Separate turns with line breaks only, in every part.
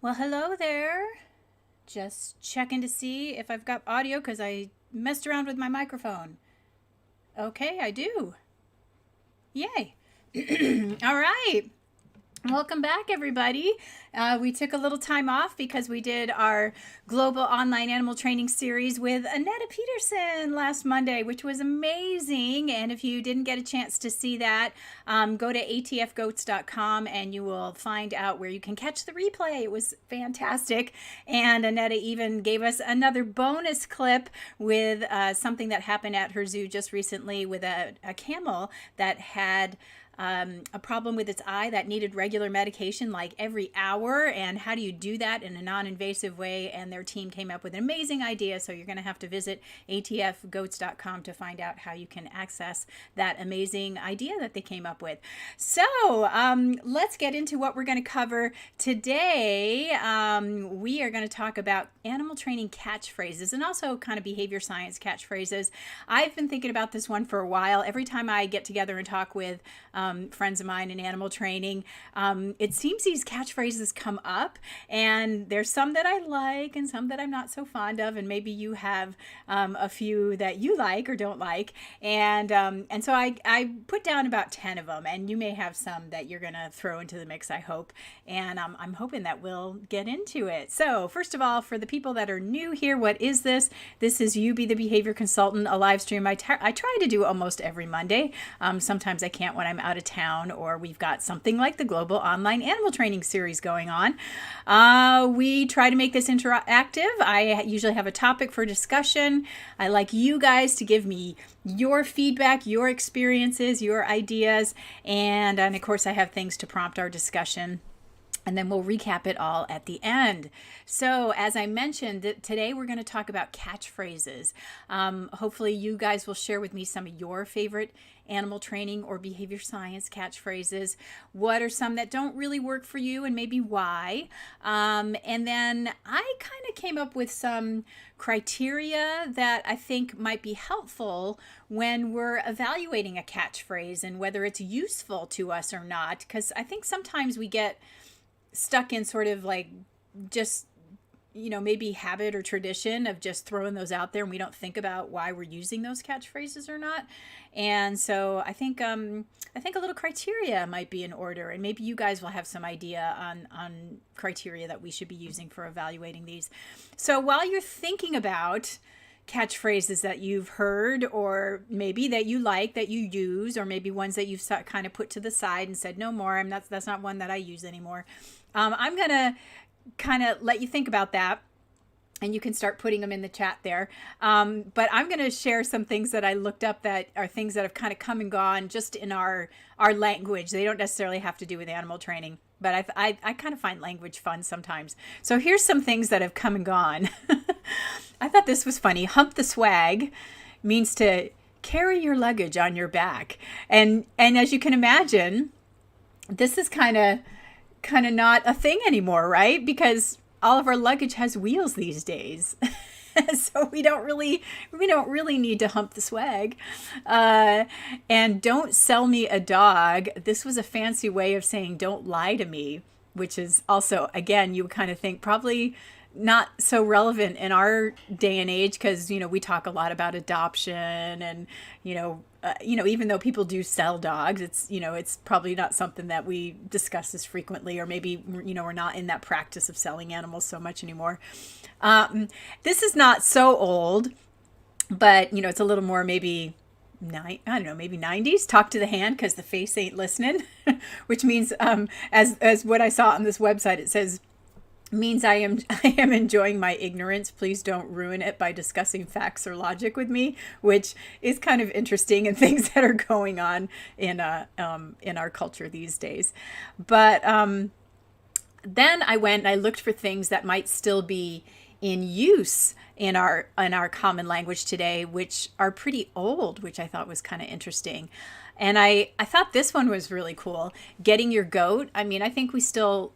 Well, hello there. Just checking to see if I've got audio because I messed around with my microphone. Okay, I do. Yay. All right. Welcome back, everybody. We took a little time off because we did our global online animal training series with Annetta Peterson last Monday, which was amazing. And if you didn't get a chance to see that, go to atfgoats.com and you will find out where you can catch the replay. It was fantastic. And Annetta even gave us another bonus clip with something that happened at her zoo just recently with a camel that had a problem with its eye that needed regular medication like every hour, and how do you do that in a non-invasive way. And their team came up with an amazing idea, so you're going to have to visit atfgoats.com to find out how you can access that amazing idea that they came up with. So let's get into what we're going to cover today. We are going to talk about animal training catchphrases and also kind of behavior science catchphrases. I've been thinking about this one for a while. Every time I get together and talk with friends of mine in animal training, it seems these catchphrases come up, and there's some that I like and some that I'm not so fond of, and maybe you have a few that you like or don't like, and so I put down about 10 of them, and you may have some that you're gonna throw into the mix, I hope, and I'm hoping that we'll get into it. So first of all, for the people that are new here, what is this? This is You Be the Behavior Consultant, a live stream I try to do almost every Monday. Sometimes I can't when I'm out of town or we've got something like the Global Online Animal Training Series going on. We try to make this interactive. I usually have a topic for discussion. I like you guys to give me your feedback, your experiences, your ideas, and of course I have things to prompt our discussion. And then we'll recap it all at the end. So as I mentioned, today we're going to talk about catchphrases. Hopefully you guys will share with me some of your favorite animal training or behavior science catchphrases. What are some that don't really work for you and maybe why? And then I kind of came up with some criteria that I think might be helpful when we're evaluating a catchphrase and whether it's useful to us or not. Because I think sometimes we get stuck in sort of like just, maybe habit or tradition of just throwing those out there, and we don't think about why we're using those catchphrases or not. And so I think a little criteria might be in order, and maybe you guys will have some idea on criteria that we should be using for evaluating these. So while you're thinking about catchphrases that you've heard, or maybe that you like, that you use, or maybe ones that you've kind of put to the side and said, no more, that's not one that I use anymore. I'm going to kind of let you think about that, and you can start putting them in the chat there. But I'm going to share some things that I looked up that are things that have kind of come and gone just in our language. They don't necessarily have to do with animal training, but I kind of find language fun sometimes. So here's some things that have come and gone. I thought this was funny. Hump the Swag means to carry your luggage on your back. And as you can imagine, this is kind of not a thing anymore, right? Because all of our luggage has wheels these days. So we don't really need to hump the swag. And don't sell me a dog. This was a fancy way of saying don't lie to me, which is also, again, you kind of think probably not so relevant in our day and age, because we talk a lot about adoption, and even though people do sell dogs, it's probably not something that we discuss as frequently, or maybe we're not in that practice of selling animals so much anymore. This is not so old, but it's a little more maybe maybe 90s. Talk to the hand because the face ain't listening, which means as what I saw on this website, it says, means I am enjoying my ignorance. Please don't ruin it by discussing facts or logic with me, which is kind of interesting, and things that are going on in our culture these days. But then I went and I looked for things that might still be in use in our common language today, which are pretty old, which I thought was kind of interesting. And I thought this one was really cool. Getting your goat. I mean, I think we still,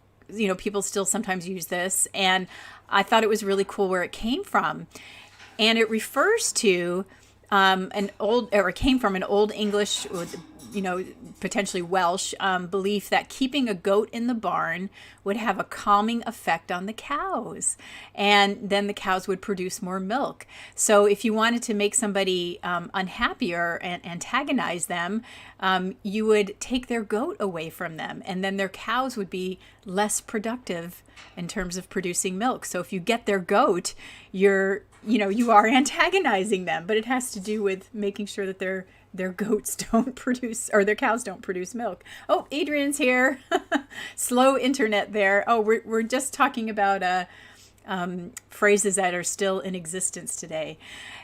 people still sometimes use this, and I thought it was really cool where it came from. And it refers to it came from an old English potentially Welsh belief that keeping a goat in the barn would have a calming effect on the cows, and then the cows would produce more milk. So if you wanted to make somebody unhappy or antagonize them, you would take their goat away from them, and then their cows would be less productive in terms of producing milk. So if you get their goat, you are antagonizing them, but it has to do with making sure that their goats don't produce, or their cows don't produce milk. Oh, Adrian's here. Slow internet there. Oh, we're just talking about phrases that are still in existence today.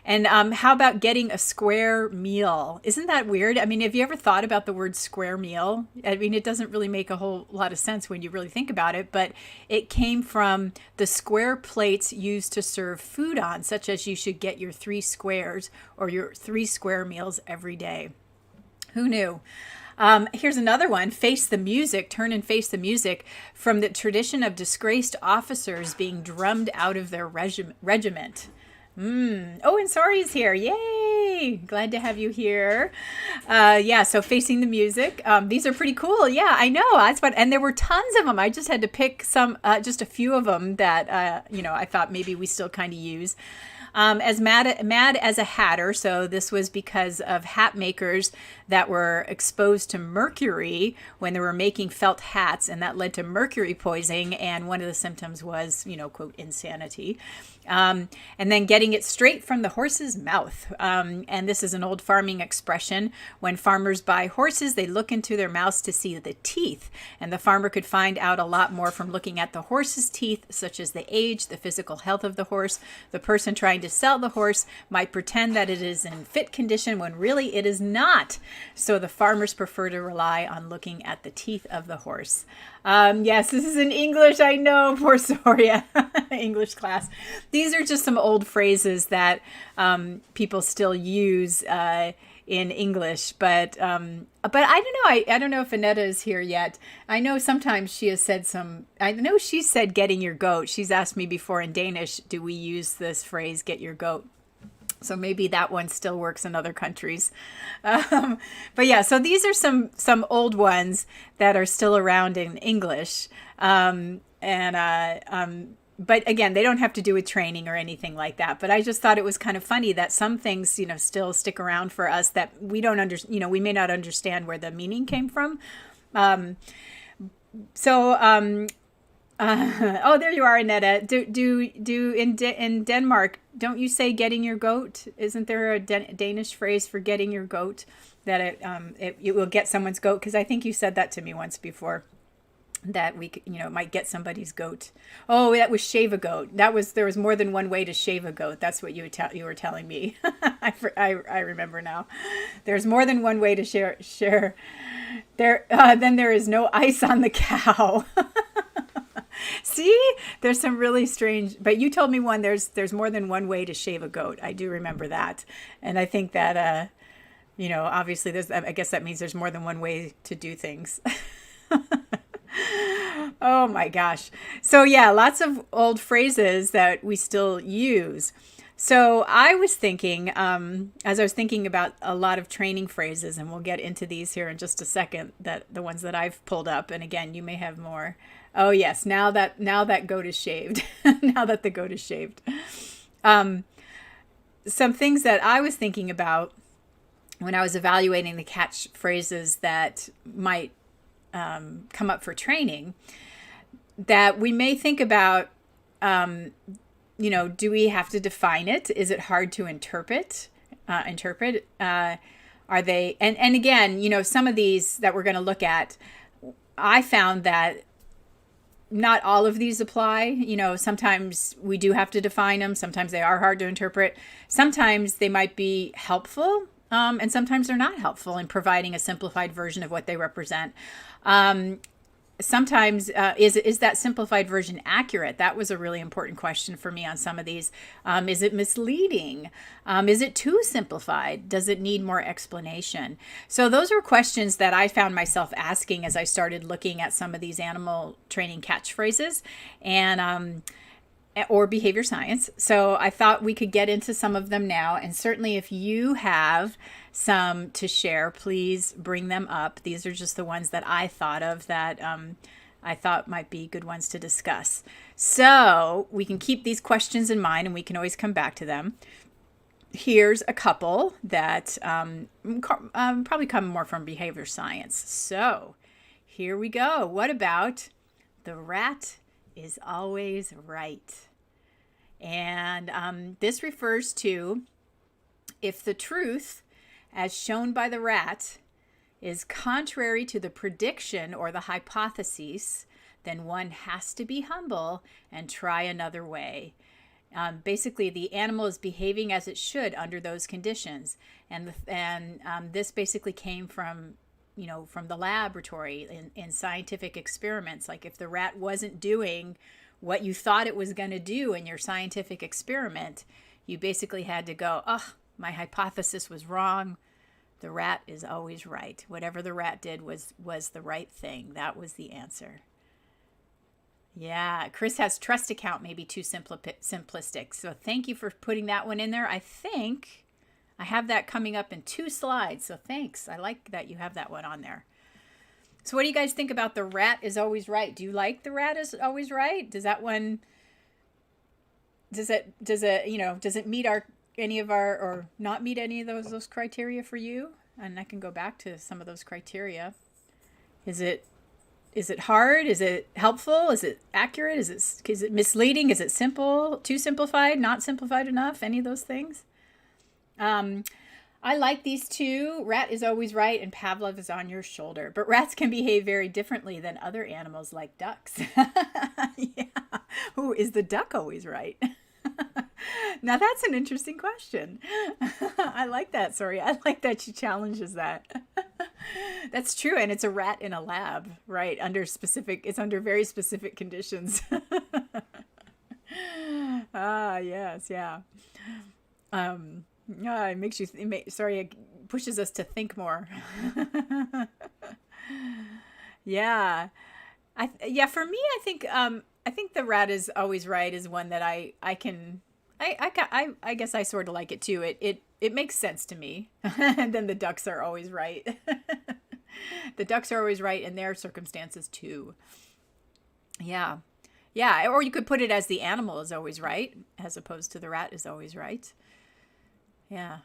And how about getting a square meal? Isn't that weird? I mean, have you ever thought about the word square meal? I mean, it doesn't really make a whole lot of sense when you really think about it, but it came from the square plates used to serve food on, such as you should get your 3 squares or your 3 square meals every day. Who knew? Here's another one, face the music, turn and face the music, from the tradition of disgraced officers being drummed out of their regiment. Oh, and Sori's here. Yay! Glad to have you here. Yeah, so facing the music. These are pretty cool. Yeah, I know. That's fun. And there were tons of them. I just had to pick just a few of them that, I thought maybe we still kind of use. As mad as a hatter. So this was because of hat makers that were exposed to mercury when they were making felt hats, and that led to mercury poisoning. And one of the symptoms was, quote, insanity. And then getting it straight from the horse's mouth. And this is an old farming expression. When farmers buy horses, they look into their mouths to see the teeth. And the farmer could find out a lot more from looking at the horse's teeth, such as the age, the physical health of the horse. The person trying to sell the horse might pretend that it is in fit condition when really it is not. So the farmers prefer to rely on looking at the teeth of the horse. Yes, this is in English. I know, poor Soria, English class. These are just some old phrases that people still use in English, but I don't know. I don't know if Annetta is here yet. I know sometimes she has said I know she said getting your goat. She's asked me before in Danish, do we use this phrase, get your goat? So maybe that one still works in other countries. But yeah, so these are some old ones that are still around in English. But again, they don't have to do with training or anything like that. But I just thought it was kind of funny that some things, still stick around for us that we don't we may not understand where the meaning came from. Oh, there you are, Annetta. Do in Denmark, don't you say getting your goat? Isn't there a Danish phrase for getting your goat, that it will get someone's goat? Because I think you said that to me once before, that we might get somebody's goat. Oh, that was shave a goat. There was more than one way to shave a goat. That's what you were telling me. I remember now. There's more than one way to share. Then there is no ice on the cow. See, there's some really strange, but you told me there's more than one way to shave a goat. I do remember that. And I think that, obviously I guess that means there's more than one way to do things. Oh my gosh. So yeah, lots of old phrases that we still use. So I was thinking, as I was thinking about a lot of training phrases, and we'll get into these here in just a second, that the ones that I've pulled up, and again, you may have more. Oh yes, now that goat is shaved. Now that the goat is shaved. Some things that I was thinking about when I was evaluating the catchphrases that might come up for training, that we may think about, do we have to define it? Is it hard to interpret? Are they, and again, some of these that we're going to look at, I found that not all of these apply. Sometimes we do have to define them. Sometimes they are hard to interpret. Sometimes they might be helpful. And sometimes they're not helpful in providing a simplified version of what they represent. Sometimes is that simplified version accurate? That was a really important question for me on some of these. Is it misleading? Is it too simplified? Does it need more explanation? So those are questions that I found myself asking as I started looking at some of these animal training catchphrases and or behavior science. So I thought we could get into some of them now. And certainly if you have some to share, please bring them up. These are just the ones that I thought of that I thought might be good ones to discuss. So we can keep these questions in mind and we can always come back to them. Here's a couple that probably come more from behavior science. So here we go. What about the rat is always right? And this refers to if the truth, as shown by the rat, is contrary to the prediction or the hypothesis, then one has to be humble and try another way. Basically, the animal is behaving as it should under those conditions, and this basically came from, from the laboratory in scientific experiments. Like if the rat wasn't doing what you thought it was going to do in your scientific experiment, you basically had to go, oh, my hypothesis was wrong. The rat is always right. Whatever the rat did was the right thing. That was the answer. Yeah, Chris has trust account maybe too simplistic. So thank you for putting that one in there. I think I have that coming up in 2 slides. So thanks. I like that you have that one on there. So what do you guys think about the rat is always right? Do you like the rat is always right? Does that one, does it meet any of our, or not meet any of those criteria for you? And I can go back to some of those criteria. Is it hard? Is it helpful? Is it accurate? Is it misleading? Is it simple? Too simplified? Not simplified enough? Any of those things? I like these two. Rat is always right and Pavlov is on your shoulder. But rats can behave very differently than other animals like ducks. Yeah. Ooh, is the duck always right? Now that's an interesting question. I like that. Sorry. I like that she challenges that. That's true. And it's a rat in a lab, right? It's under very specific conditions. Yes. Yeah. It makes you, it pushes us to think more. Yeah. For me, I think the rat is always right is one that I guess I sort of like it too. It makes sense to me. And then the ducks are always right. The ducks are always right in their circumstances too. Yeah. Yeah. Or you could put it as the animal is always right as opposed to the rat is always right. Yeah.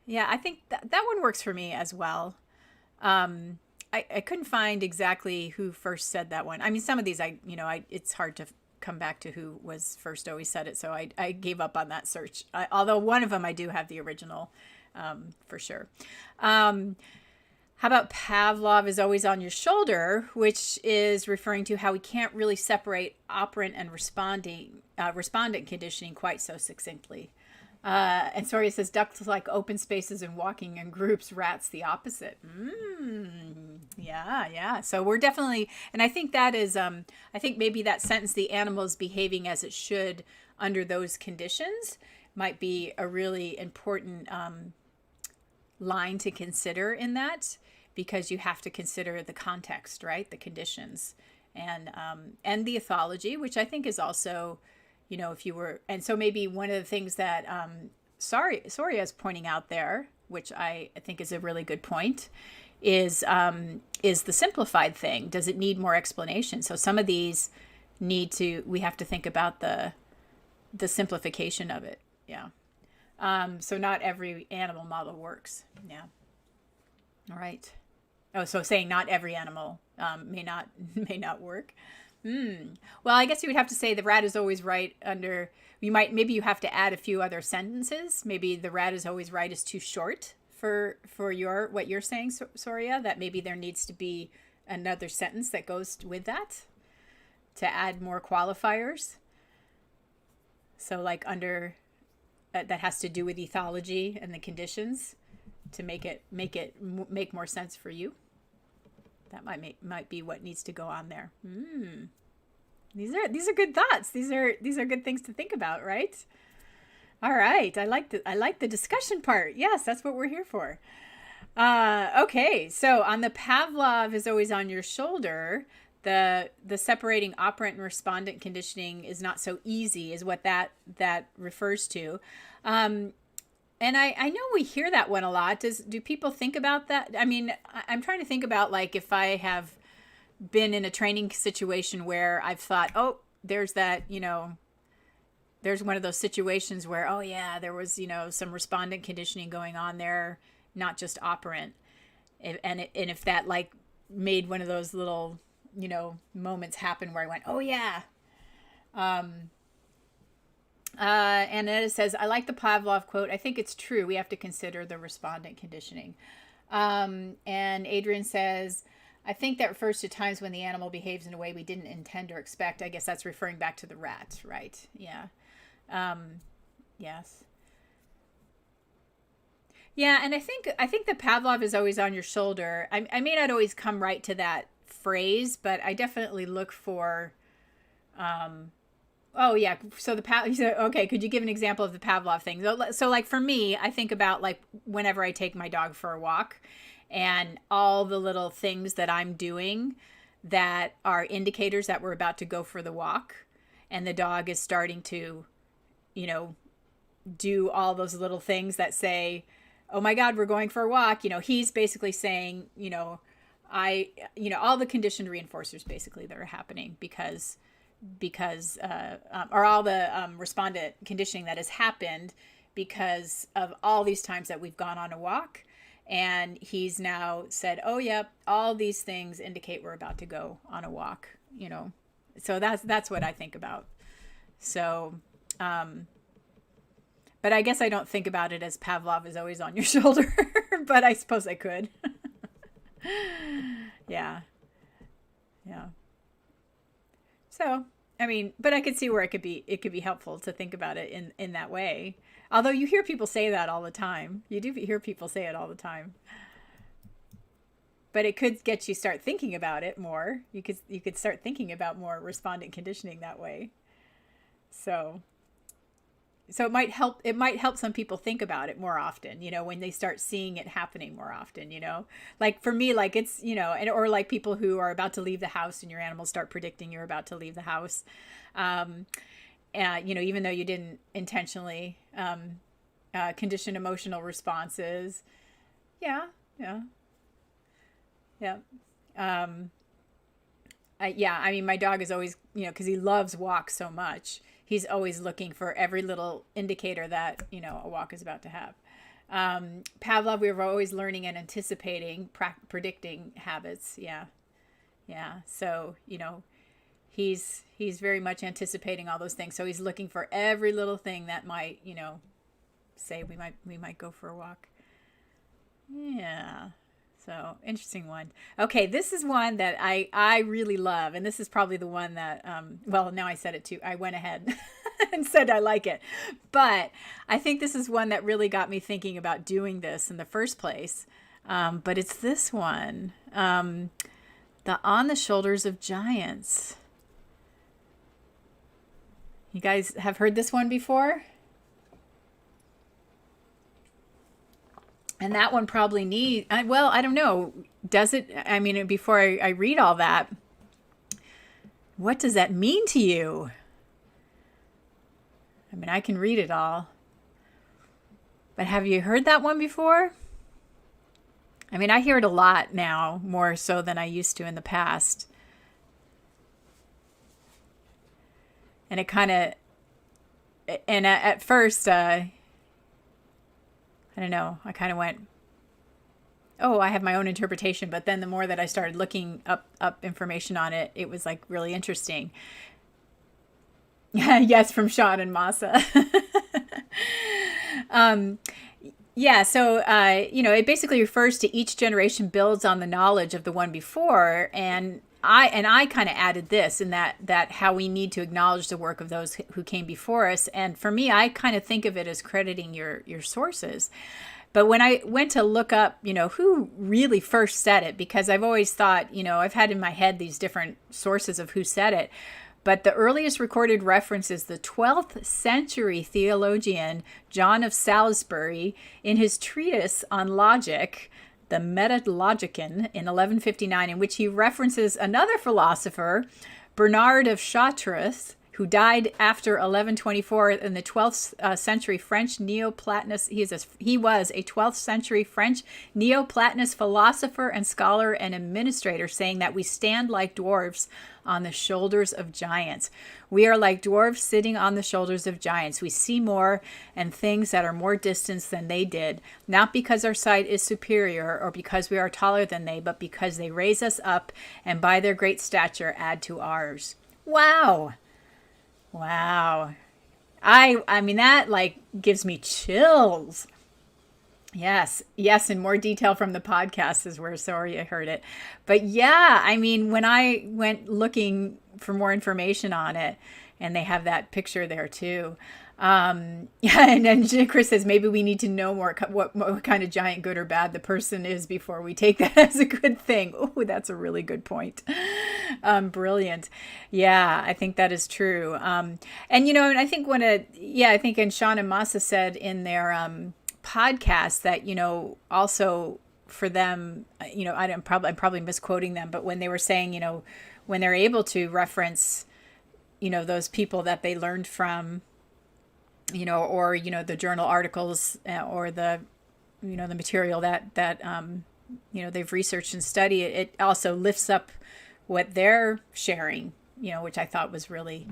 Yeah. I think that one works for me as well. I couldn't find exactly who first said that one. I mean, some of these, it's hard to come back to who was first always said it. So I gave up on that search. Although one of them, I do have the original, for sure. How about Pavlov is always on your shoulder, which is referring to how we can't really separate operant and respondent conditioning quite so succinctly. And sorry, it says ducks like open spaces and walking in groups, rats the opposite. Yeah. So we're definitely, and I think that is, I think maybe that sentence, the animal is behaving as it should under those conditions, might be a really important line to consider in that, because you have to consider the context, right? The conditions and the ethology, which I think is also, if you were, and so maybe one of the things that Soria is pointing out there, which I think is a really good point, is the simplified thing. Does it need more explanation? So some of these we have to think about the simplification of it. Yeah. So not every animal model works. Yeah. All right. Oh, so saying not every animal may not work. Well, I guess you would have to say the rat is always right under, maybe you have to add a few other sentences. Maybe the rat is always right is too short for what you're saying, Soria, that maybe there needs to be another sentence that goes with that to add more qualifiers. So like under, that has to do with ethology and the conditions to make more sense for you. That might be what needs to go on there. These are good thoughts. These are good things to think about, right? All right. I like the discussion part. Yes, that's what we're here for. Okay. So on the Pavlov is always on your shoulder, the separating operant and respondent conditioning is not so easy, is what that refers to. And I know we hear that one a lot. Do people think about that? I mean, I'm trying to think about like if I have been in a training situation where I've thought, oh, there's that, there's one of those situations where, oh yeah, there was, some respondent conditioning going on there, not just operant. And if that like made one of those little, moments happen where I went, oh yeah. And then it says, I like the Pavlov quote. I think it's true. We have to consider the respondent conditioning. And Adrian says, I think that refers to times when the animal behaves in a way we didn't intend or expect. I guess that's referring back to the rat, right? Yeah. Yes. Yeah, and I think that Pavlov is always on your shoulder. I may not always come right to that phrase, but I definitely look for. Oh yeah, so okay. Could you give an example of the Pavlov thing? So like for me, I think about like whenever I take my dog for a walk, and all the little things that I'm doing that are indicators that we're about to go for the walk, and the dog is starting to, do all those little things that say, oh my God, we're going for a walk. He's basically saying, all the conditioned reinforcers basically that are happening because or all the respondent conditioning that has happened because of all these times that we've gone on a walk. And he's now said, oh, yep, all these things indicate we're about to go on a walk, So that's what I think about. So, but I guess I don't think about it as Pavlov is always on your shoulder, but I suppose I could. Yeah. Yeah. So, I mean, but I could see where it could be helpful to think about it in that way. Although you hear people say that all the time. You do hear people say it all the time. But it could get you start thinking about it more. You could start thinking about more respondent conditioning that way. So it might help some people think about it more often, when they start seeing it happening more often, like for me, like it's, or like people who are about to leave the house and your animals start predicting you're about to leave the house. Even though you didn't intentionally, condition emotional responses. Yeah. Yeah. Yeah. I mean, my dog is always, cause he loves walks so much. He's always looking for every little indicator that, a walk is about to have. Pavlov, we were always learning and anticipating, predicting habits. Yeah. Yeah. So, he's very much anticipating all those things. So he's looking for every little thing that might, say we might go for a walk. Yeah. So interesting one. Okay. This is one that I really love. And this is probably the one that, now I said it too. I went ahead and said I like it, but I think this is one that really got me thinking about doing this in the first place. But it's this one, the On the Shoulders of Giants. You guys have heard this one before? And that one probably I don't know. Does it? I mean, before I read all that, what does that mean to you? I mean, I can read it all. But have you heard that one before? I mean, I hear it a lot now, more so than I used to in the past. And it kind of, and at first, I don't know, I kind of went, oh, I have my own interpretation. But then the more that I started looking up information on it, it was like really interesting. Yes, from Sean and Masa. So, it basically refers to each generation builds on the knowledge of the one before. And I kind of added this in that how we need to acknowledge the work of those who came before us. And for me, I kind of think of it as crediting your sources. But when I went to look up, who really first said it, because I've always thought, I've had in my head these different sources of who said it. But the earliest recorded reference is the 12th century theologian John of Salisbury in his treatise on logic, the Metalogicon, in 1159, in which he references another philosopher, Bernard of Chartres, who died after 1124 in the 12th century French Neoplatonist. He was a 12th century French Neoplatonist philosopher and scholar and administrator, saying that we stand like dwarfs on the shoulders of giants. We are like dwarfs sitting on the shoulders of giants. We see more and things that are more distant than they did, not because our sight is superior or because we are taller than they, but because they raise us up and by their great stature add to ours. Wow. Wow. I mean, that like gives me chills. Yes, in more detail from the podcast is where Soria heard it. But yeah, I mean, when I went looking for more information on it, and they have that picture there too. Yeah, and then Chris says maybe we need to know more what kind of giant, good or bad, the person is before we take that as a good thing. Oh, that's a really good point. Brilliant. Yeah, I think that is true. And and I think I think and Sean and Masa said in their podcast that also for them, I'm probably misquoting them, but when they were saying when they're able to reference those people that they learned from, or the journal articles or the the material that they've researched and studied, it also lifts up what they're sharing, which I thought was really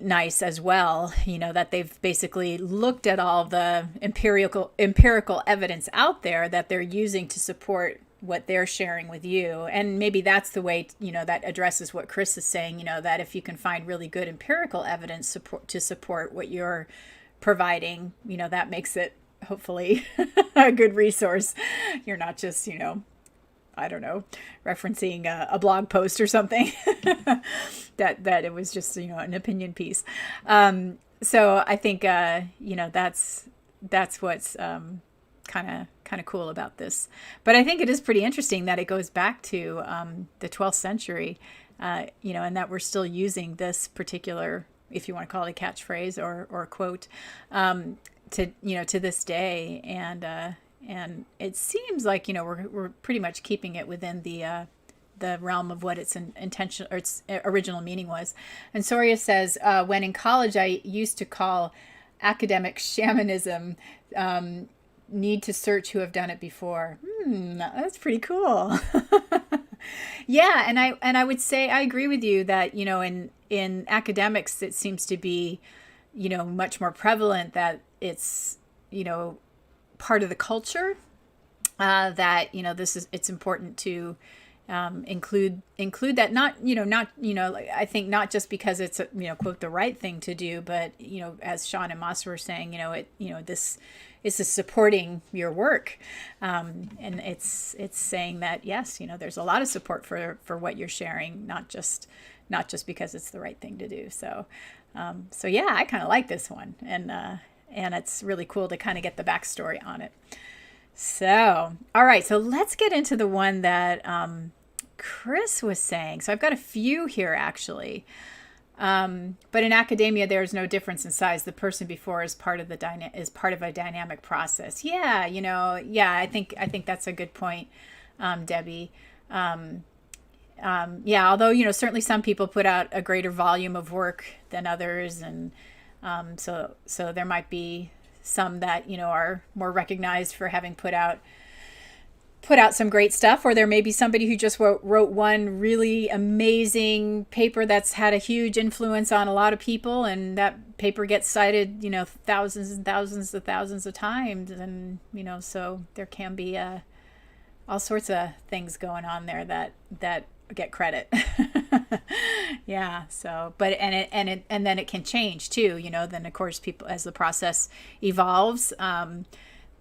nice as well, that they've basically looked at all the empirical evidence out there that they're using to support what they're sharing with you. And maybe that's the way, that addresses what Chris is saying, that if you can find really good empirical evidence to support what you're providing, that makes it hopefully a good resource. You're not just, I don't know, referencing a blog post or something that it was just, an opinion piece. So I think, that's what's kind of cool about this. But I think it is pretty interesting that it goes back to the 12th century, and that we're still using this particular, if you want to call it a catchphrase or quote, to this day. And it seems like, we're pretty much keeping it within the realm of what its intention or its original meaning was. And Soria says, when in college, I used to call academic shamanism, need to search who have done it before. That's pretty cool. Yeah. And I would say, I agree with you that, in academics, it seems to be, much more prevalent that it's, part of the culture, that, it's important to, include that, not, I think not just because it's, quote, the right thing to do, but, as Sean and Moss were saying, this is supporting your work. And it's saying that, yes, there's a lot of support for what you're sharing, not just because it's the right thing to do. So yeah, I kind of like this one. And it's really cool to kind of get the backstory on it. So, all right. So let's get into the one that Chris was saying. So I've got a few here, actually. But in academia, there is no difference in size. The person before is part of a dynamic process. Yeah, I think that's a good point, Debbie. Yeah, although, certainly some people put out a greater volume of work than others. And so there might be some that, are more recognized for having put out some great stuff, or there may be somebody who just wrote one really amazing paper that's had a huge influence on a lot of people, and that paper gets cited, thousands and thousands of times. And, so there can be all sorts of things going on there that get credit. Yeah. So, but, and then it can change too, then of course people, as the process evolves,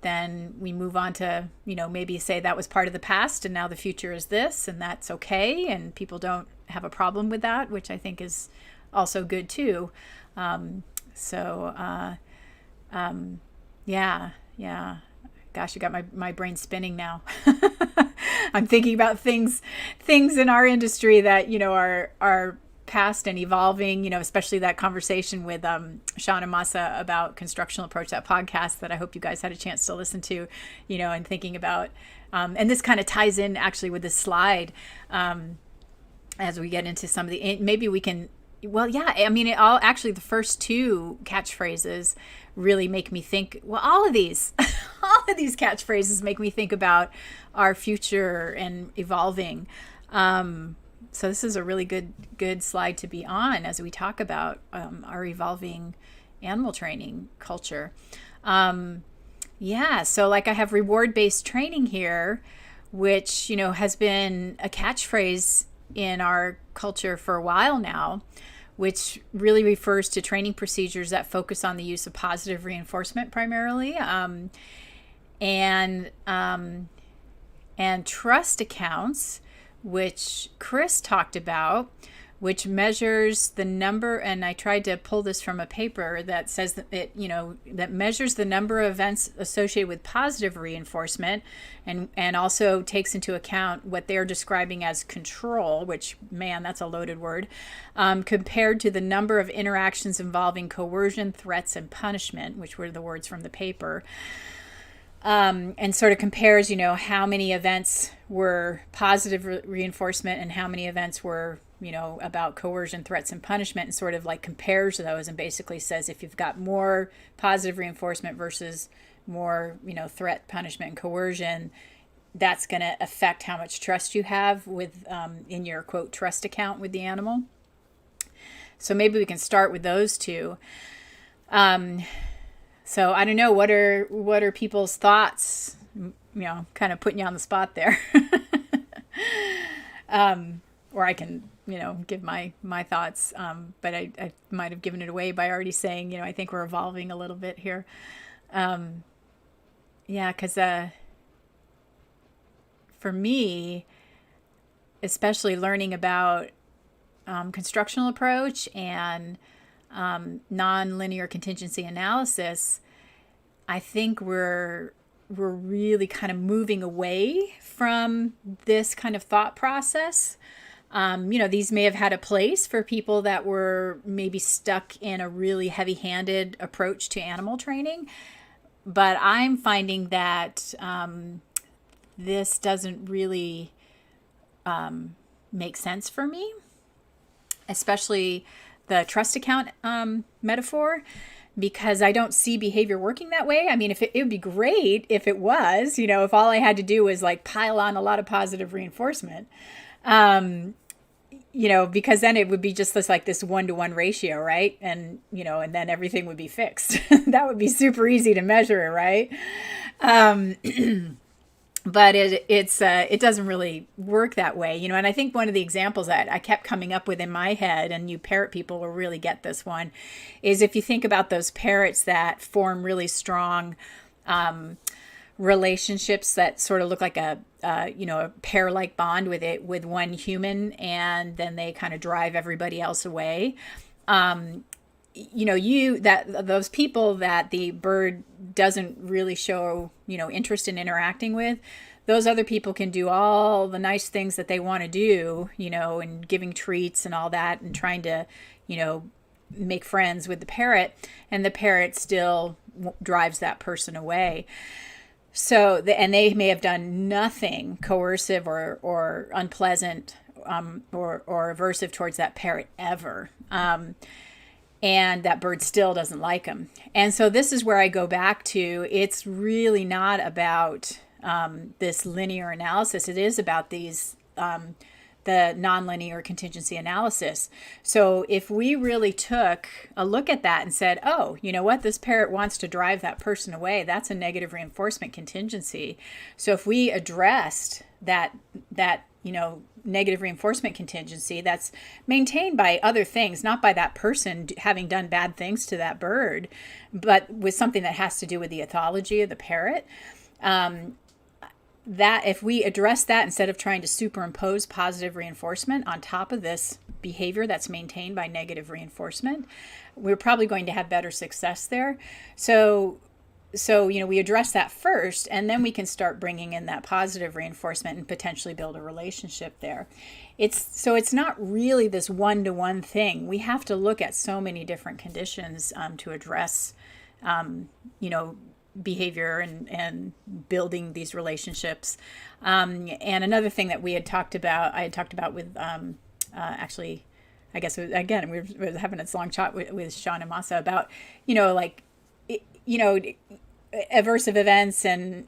then we move on to, maybe say that was part of the past and now the future is this, and that's okay. And people don't have a problem with that, which I think is also good too. Yeah. Gosh, you got my brain spinning now. I'm thinking about things in our industry that, are past and evolving, especially that conversation with Sean and Masa about constructional approach, that podcast that I hope you guys had a chance to listen to, and thinking about, and this kind of ties in actually with this slide, as we get into some of the, maybe we can Well, yeah, I mean, it all actually the first two catchphrases really make me think. Well, all of these, all of these catchphrases make me think about our future and evolving. So this is a really good slide to be on as we talk about our evolving animal training culture. Yeah, so like I have reward-based training here, which has been a catchphrase in our culture for a while now, which really refers to training procedures that focus on the use of positive reinforcement primarily, and trust accounts, which Chris talked about, which measures the number, and I tried to pull this from a paper that says that that measures the number of events associated with positive reinforcement, and also takes into account what they're describing as control, which, man, that's a loaded word, compared to the number of interactions involving coercion, threats, and punishment, which were the words from the paper. And sort of compares, how many events were positive reinforcement and how many events were, about coercion, threats, and punishment, and sort of like compares those and basically says if you've got more positive reinforcement versus more, threat, punishment, and coercion, that's going to affect how much trust you have with in your quote trust account with the animal. So maybe we can start with those two. So I don't know, what are people's thoughts? Kind of putting you on the spot there. Or I can, give my thoughts. But I might have given it away by already saying, I think we're evolving a little bit here. Yeah, because for me, especially learning about constructional approach and non-linear contingency analysis, I think we're really kind of moving away from this kind of thought process. These may have had a place for people that were maybe stuck in a really heavy-handed approach to animal training, but I'm finding that this doesn't really make sense for me, especially the trust account metaphor, because I don't see behavior working that way. I mean, it would be great if it was, if all I had to do was like pile on a lot of positive reinforcement, because then it would be just this 1-to-1 ratio, right? And, and then everything would be fixed. That would be super easy to measure, right? But it doesn't really work that way, and I think one of the examples that I kept coming up with in my head, and you parrot people will really get this one, is if you think about those parrots that form really strong relationships that sort of look like a pair-like bond with one human, and then they kind of drive everybody else away. Those people that the bird doesn't really show, interest in interacting with, those other people can do all the nice things that they want to do, and giving treats and all that and trying to, make friends with the parrot, and the parrot still drives that person away. So, and they may have done nothing coercive or unpleasant or aversive towards that parrot ever. And that bird still doesn't like them. And so this is where I go back to, it's really not about this linear analysis. It is about these, the nonlinear contingency analysis. So if we really took a look at that and said, oh, you know what, this parrot wants to drive that person away, that's a negative reinforcement contingency. So if we addressed that negative reinforcement contingency that's maintained by other things, not by that person having done bad things to that bird, but with something that has to do with the ethology of the parrot, that if we address that instead of trying to superimpose positive reinforcement on top of this behavior that's maintained by negative reinforcement, we're probably going to have better success there. So we address that first, and then we can start bringing in that positive reinforcement and potentially build a relationship there. It's not really this one-to-one thing. We have to look at so many different conditions to address, behavior and building these relationships. And another thing that I had talked about with actually I guess again, we were having this long chat with Sean and Masa about, like, aversive events and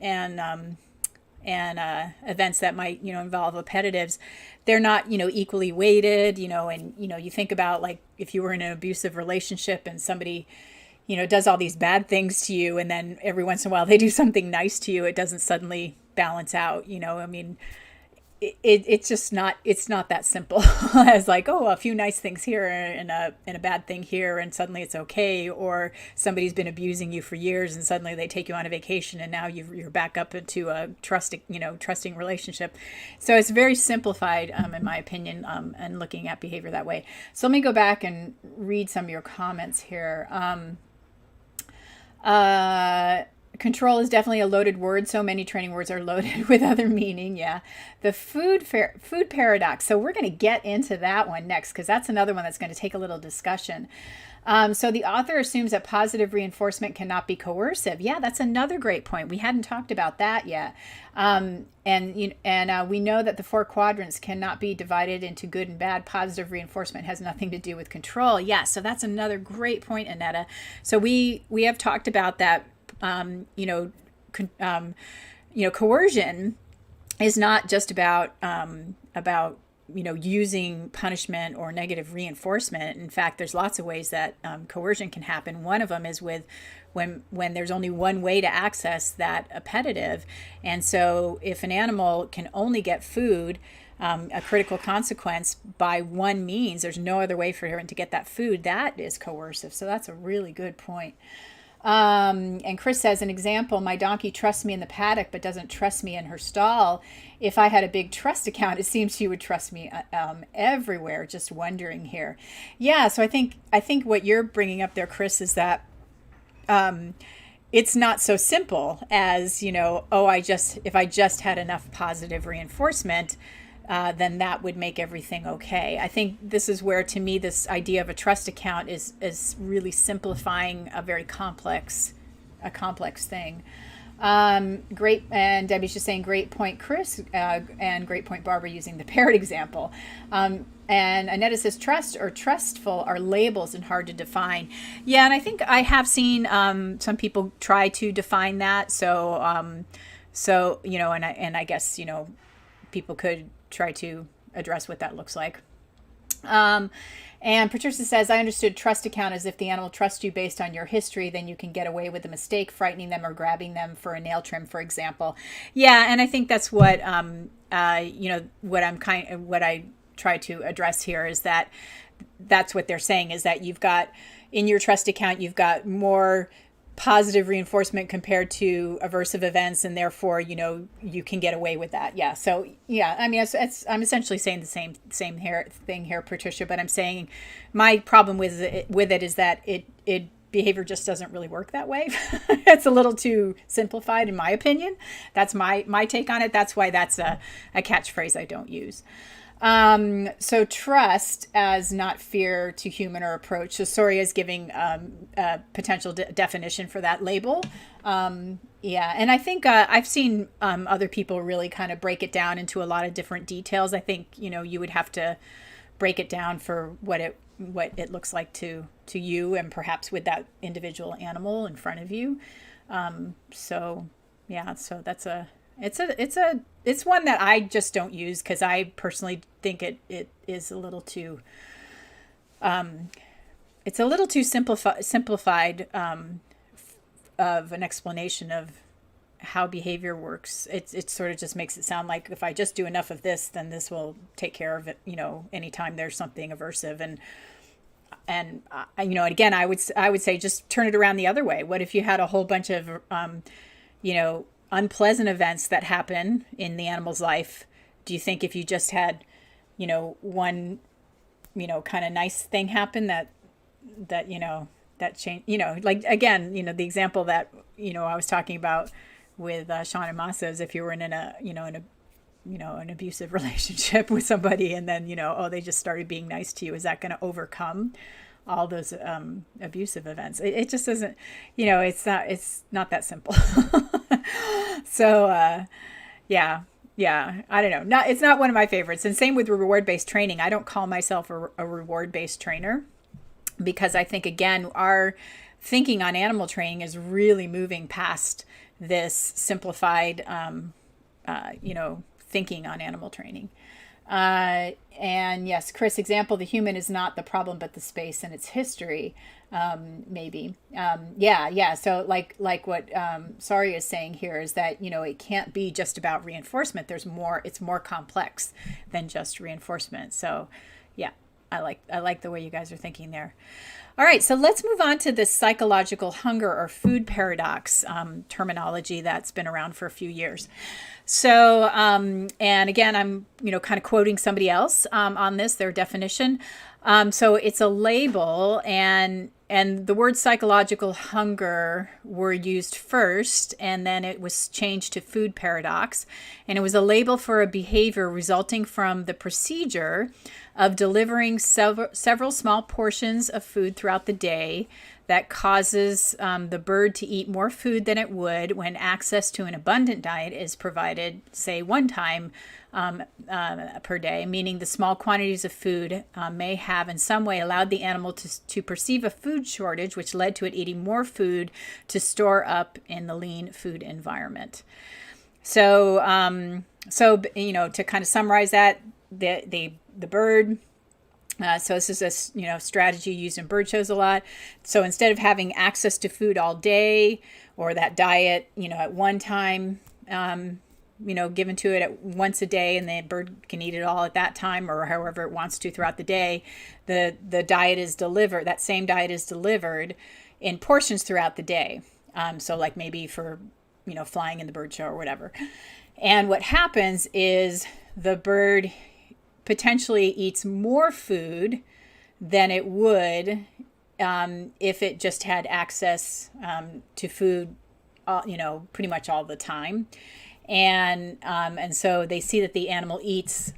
events that might, involve appetitives. They're not, equally weighted, and, you think about, like, if you were in an abusive relationship and somebody, does all these bad things to you, and then every once in a while they do something nice to you, it doesn't suddenly balance out, I mean, it's just not, it's not that simple as like, oh, a few nice things here and a bad thing here, and suddenly it's okay. Or somebody's been abusing you for years and suddenly they take you on a vacation and now you're back up into a trusting relationship. So it's very simplified, in my opinion, and looking at behavior that way. So let me go back and read some of your comments here. Control is definitely a loaded word. So many training words are loaded with other meaning. Yeah. The food paradox. So we're going to get into that one next, because that's another one that's going to take a little discussion. So the author assumes that positive reinforcement cannot be coercive. Yeah, that's another great point. We hadn't talked about that yet. And we know that the 4 quadrants cannot be divided into good and bad. Positive reinforcement has nothing to do with control. Yeah, so that's another great point, Annetta. So we have talked about that. Coercion is not just about using punishment or negative reinforcement. In fact, there's lots of ways that coercion can happen. One of them is with when there's only one way to access that appetitive. And so if an animal can only get food, a critical consequence, by one means, there's no other way for him to get that food, that is coercive. So that's a really good point. And Chris says, an example, my donkey trusts me in the paddock but doesn't trust me in her stall. If I had a big trust account, it seems she would trust me everywhere. Just wondering here. Yeah, so I think what you're bringing up there, Chris, is that it's not so simple as, if I just had enough positive reinforcement, then that would make everything okay. I think this is where, to me, this idea of a trust account is really simplifying a very complex thing. Great, and Debbie's just saying, great point, Chris, and great point, Barbara, using the parrot example. And Annetta says, trust or trustful are labels and hard to define. Yeah, and I think I have seen some people try to define that. So and I guess people could try to address what that looks like. And Patricia says, I understood trust account as if the animal trusts you based on your history, then you can get away with a mistake, frightening them or grabbing them for a nail trim, for example. Yeah, and I think that's what what I try to address here is that's what they're saying, is that you've got, in your trust account, you've got more positive reinforcement compared to aversive events, and therefore you can get away with that. Yeah, so yeah, I mean, I'm essentially saying the same thing here, Patricia, but I'm saying my problem with it is that it behavior just doesn't really work that way. It's a little too simplified, in my opinion. That's my take on it. That's why that's a catchphrase I don't use. So trust as not fear to human or approach. So Soria is giving a potential definition for that label. Yeah, and I think I've seen other people really kind of break it down into a lot of different details. I think you would have to break it down for what it looks like to you, and perhaps with that individual animal in front of you. So yeah, so that's it's one that I just don't use, because I personally think it is a little too it's a little too simplified of an explanation of how behavior works. It sort of just makes it sound like if I just do enough of this, then this will take care of it, anytime there's something aversive. And again, I would say just turn it around the other way. What if you had a whole bunch of unpleasant events that happen in the animal's life? Do you think if you just had, one, kind of nice thing happen that change, like, again, the example that, I was talking about with Sean and Masa is if you were in an abusive relationship with somebody, and then, they just started being nice to you, is that going to overcome all those abusive events? It just doesn't, it's not that simple. So, yeah, Yeah, I don't know. Not it's not one of my favorites. And same with reward-based training. I don't call myself a reward-based trainer because I think again our thinking on animal training is really moving past this simplified, thinking on animal training. And yes, Chris, example, the human is not the problem, but the space and its history. Maybe. Yeah. So like what, Sari is saying here is that, it can't be just about reinforcement. There's more, it's more complex than just reinforcement. So yeah, I like the way you guys are thinking there. All right, so let's move on to this psychological hunger or food paradox terminology that's been around for a few years. So, and again, I'm, kind of quoting somebody else on this, their definition. So it's a label, and the word psychological hunger were used first, and then it was changed to food paradox. And it was a label for a behavior resulting from the procedure of delivering several small portions of food throughout the day that causes the bird to eat more food than it would when access to an abundant diet is provided, say, one time per day, meaning the small quantities of food may have in some way allowed the animal to perceive a food shortage, which led to it eating more food to store up in the lean food environment. So, to kind of summarize that, the bird, so this is a strategy used in bird shows a lot. So instead of having access to food all day or that diet, at one time, given to it at once a day, and the bird can eat it all at that time or however it wants to throughout the day, the diet is delivered. That same diet is delivered in portions throughout the day. So like maybe for, flying in the bird show or whatever. And what happens is the bird potentially eats more food than it would if it just had access to food, pretty much all the time. And so they see that the animal eats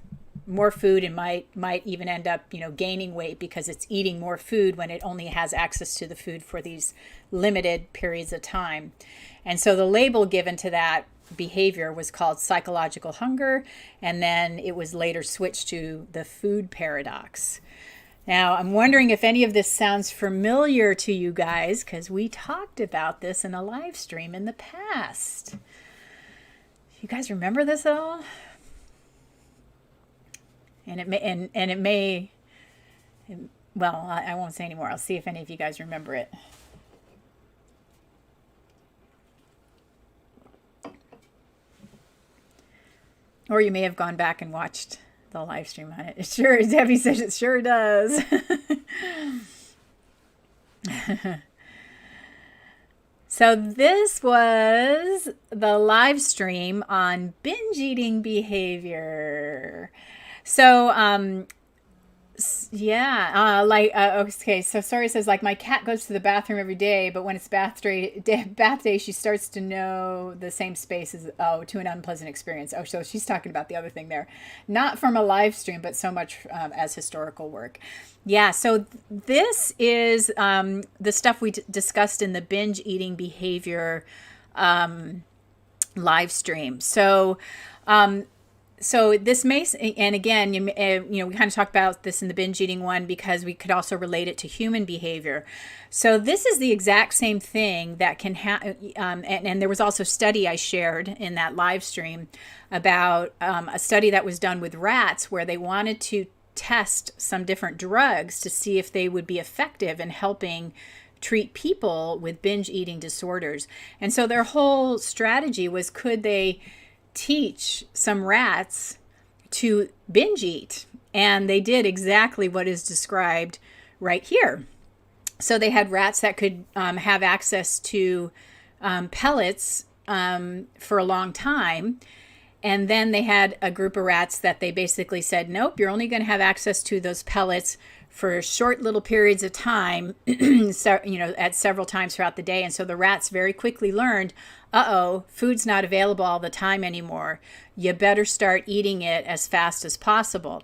more food and might even end up, gaining weight because it's eating more food when it only has access to the food for these limited periods of time. And so the label given to that behavior was called psychological hunger, and then it was later switched to the food paradox. Now, I'm wondering if any of this sounds familiar to you guys, because we talked about this in a live stream in the past. You guys remember this at all? And it may, well, I won't say anymore. I'll see if any of you guys remember it. Or you may have gone back and watched the live stream on it. It sure, Debbie says it sure does. So this was the live stream on binge eating behavior. So, okay, so Sari says, like, my cat goes to the bathroom every day, but when it's bath day, she starts to know the same space as, to an unpleasant experience. Oh, so she's talking about the other thing there. Not from a live stream, but so much as historical work. Yeah, so this is the stuff we discussed in the binge eating behavior live stream. So, so this may, and again, we kind of talked about this in the binge eating one because we could also relate it to human behavior. So this is the exact same thing that can happen. And there was also a study I shared in that live stream about a study that was done with rats where they wanted to test some different drugs to see if they would be effective in helping treat people with binge eating disorders. And so their whole strategy was, could they teach some rats to binge eat? And they did exactly what is described right here. So they had rats that could have access to pellets for a long time. And then they had a group of rats that they basically said, nope, you're only going to have access to those pellets for short little periods of time, so, at several times throughout the day. And so the rats very quickly learned, food's not available all the time anymore. You better start eating it as fast as possible.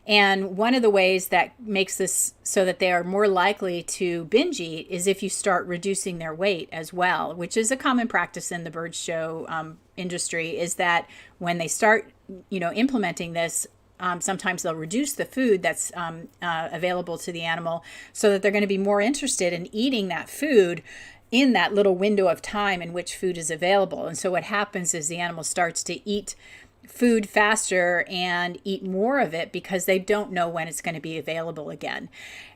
And one of the ways that makes this so that they are more likely to binge eat is if you start reducing their weight as well, which is a common practice in the bird show industry is that when they start, implementing this, sometimes they'll reduce the food that's available to the animal so that they're going to be more interested in eating that food in that little window of time in which food is available. And so what happens is the animal starts to eat food faster and eat more of it because they don't know when it's going to be available again.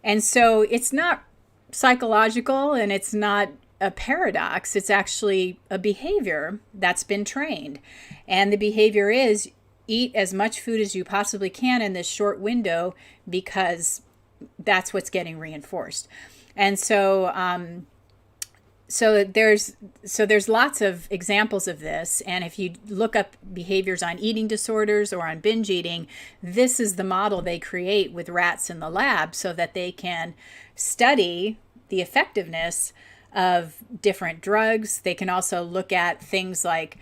And so it's not psychological and it's not a paradox. It's actually a behavior that's been trained. And the behavior is eat as much food as you possibly can in this short window because that's what's getting reinforced. And so there's lots of examples of this, and if you look up behaviors on eating disorders or on binge eating, this is the model they create with rats in the lab so that they can study the effectiveness of different drugs. They can also look at things like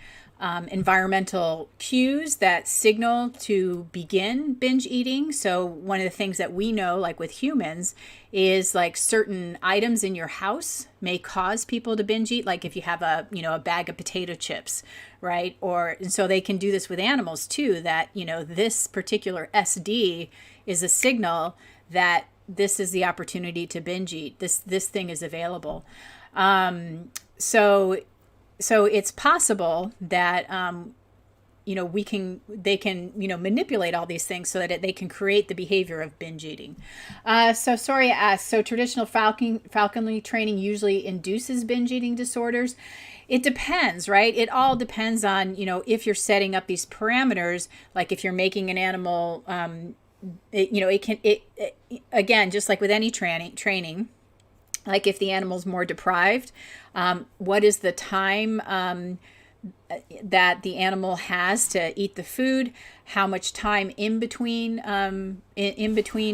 environmental cues that signal to begin binge eating. So one of the things that we know, like with humans, is like certain items in your house may cause people to binge eat. Like if you have a bag of potato chips, right? And so they can do this with animals too, that, this particular SD is a signal that this is the opportunity to binge eat. This thing is available. So it's possible that, they can manipulate all these things so that they can create the behavior of binge eating. So Soria asks, so traditional falconry training usually induces binge eating disorders? It depends, right? It all depends on, if you're setting up these parameters, like if you're making an animal, again, just like with any training, like if the animal's more deprived, what is the time that the animal has to eat the food? How much time in between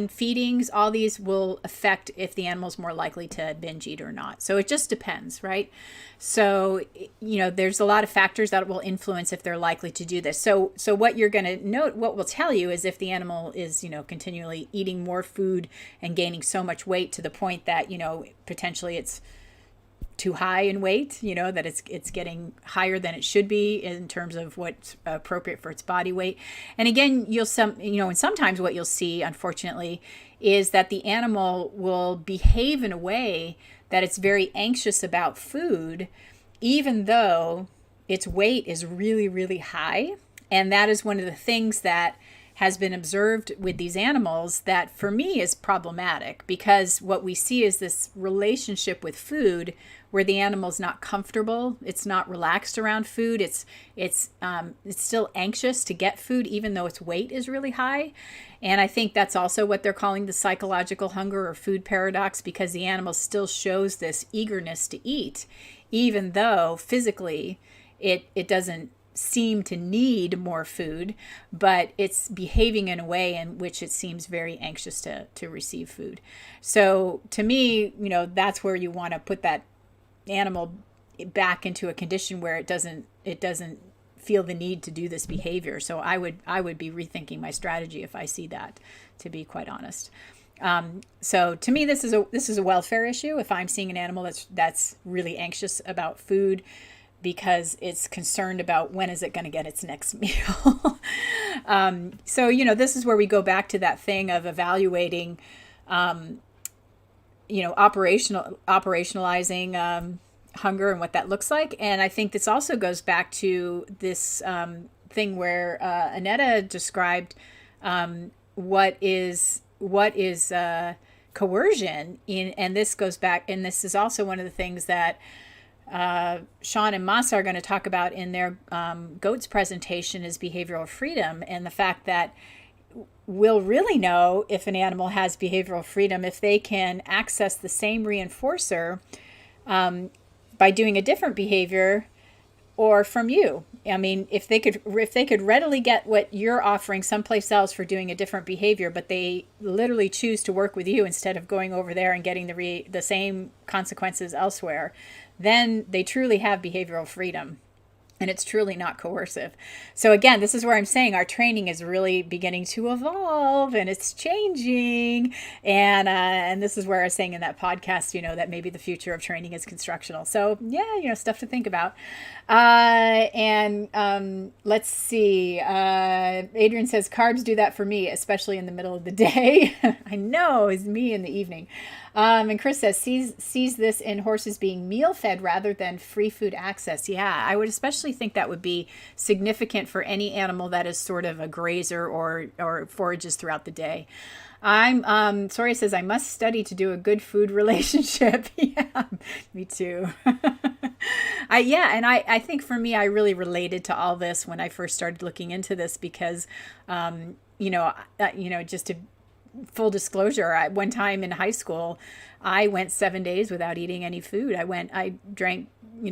feedings? All these will affect if the animal's more likely to binge eat or not. So it just depends, right? So there's a lot of factors that will influence if they're likely to do this. So what you're going to note, what will tell you is if the animal is continually eating more food and gaining so much weight to the point that potentially it's too high in weight, that it's getting higher than it should be in terms of what's appropriate for its body weight. And again, and sometimes what you'll see, unfortunately, is that the animal will behave in a way that it's very anxious about food, even though its weight is really, really high. And that is one of the things that has been observed with these animals that for me is problematic, because what we see is this relationship with food where the animal's not comfortable, it's not relaxed around food, it's still anxious to get food even though its weight is really high. And I think that's also what they're calling the psychological hunger or food paradox, because the animal still shows this eagerness to eat even though physically it doesn't seem to need more food, but it's behaving in a way in which it seems very anxious to receive food. So to me, that's where you want to put that animal back into a condition where it doesn't feel the need to do this behavior. So I would be rethinking my strategy if I see that, to be quite honest. So to me, this is a welfare issue. If I'm seeing an animal that's really anxious about food because it's concerned about when is it going to get its next meal. So, this is where we go back to that thing of evaluating, operationalizing hunger and what that looks like. And I think this also goes back to this thing where Annetta described what is coercion and this goes back, and this is also one of the things that Sean and Masa are going to talk about in their goats presentation, is behavioral freedom, and the fact that we'll really know if an animal has behavioral freedom if they can access the same reinforcer by doing a different behavior or from you. I mean, if they could readily get what you're offering someplace else for doing a different behavior, but they literally choose to work with you instead of going over there and getting the same consequences elsewhere, then they truly have behavioral freedom. And it's truly not coercive. So again, this is where I'm saying our training is really beginning to evolve and it's changing. And this is where I was saying in that podcast, that maybe the future of training is constructional. So yeah, stuff to think about. Let's see. Adrian says carbs do that for me, especially in the middle of the day. I know, it's me in the evening. And Chris says sees this in horses being meal fed rather than free food access. Yeah, I would especially think that would be significant for any animal that is sort of a grazer or forages throughout the day. Soria says I must study to do a good food relationship. Yeah, me too. I think for me, I really related to all this when I first started looking into this because, just to full disclosure, one time in high school, I went 7 days without eating any food. I drank,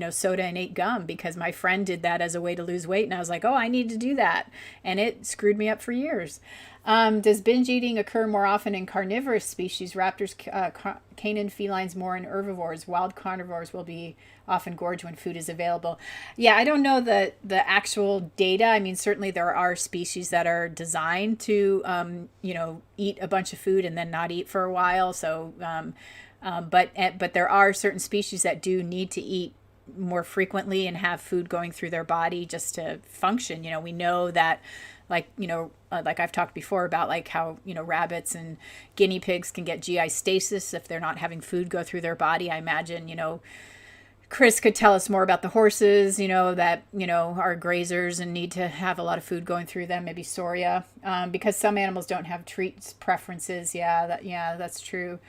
soda and ate gum because my friend did that as a way to lose weight. And I was like, oh, I need to do that. And it screwed me up for years. Does binge eating occur more often in carnivorous species? Raptors, canine felines more in herbivores. Wild carnivores will be often gorged when food is available. Yeah, I don't know the actual data. I mean, certainly there are species that are designed to, eat a bunch of food and then not eat for a while. So, but there are certain species that do need to eat more frequently and have food going through their body just to function. We know that like I've talked before about like how, rabbits and guinea pigs can get GI stasis if they're not having food go through their body. I imagine, Chris could tell us more about the horses, that, are grazers and need to have a lot of food going through them, maybe Soria, because some animals don't have treat preferences. Yeah, that's true.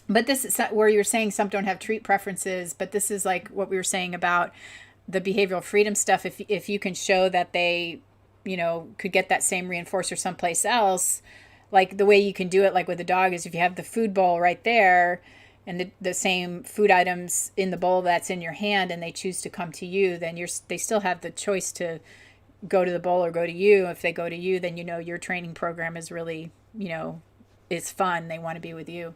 But this is where you're saying some don't have treat preferences, but this is like what we were saying about the behavioral freedom stuff. If you can show that they, could get that same reinforcer someplace else, like the way you can do it, like with a dog, is if you have the food bowl right there and the same food items in the bowl that's in your hand and they choose to come to you, then they still have the choice to go to the bowl or go to you. If they go to you, then your training program is really, is fun. They want to be with you.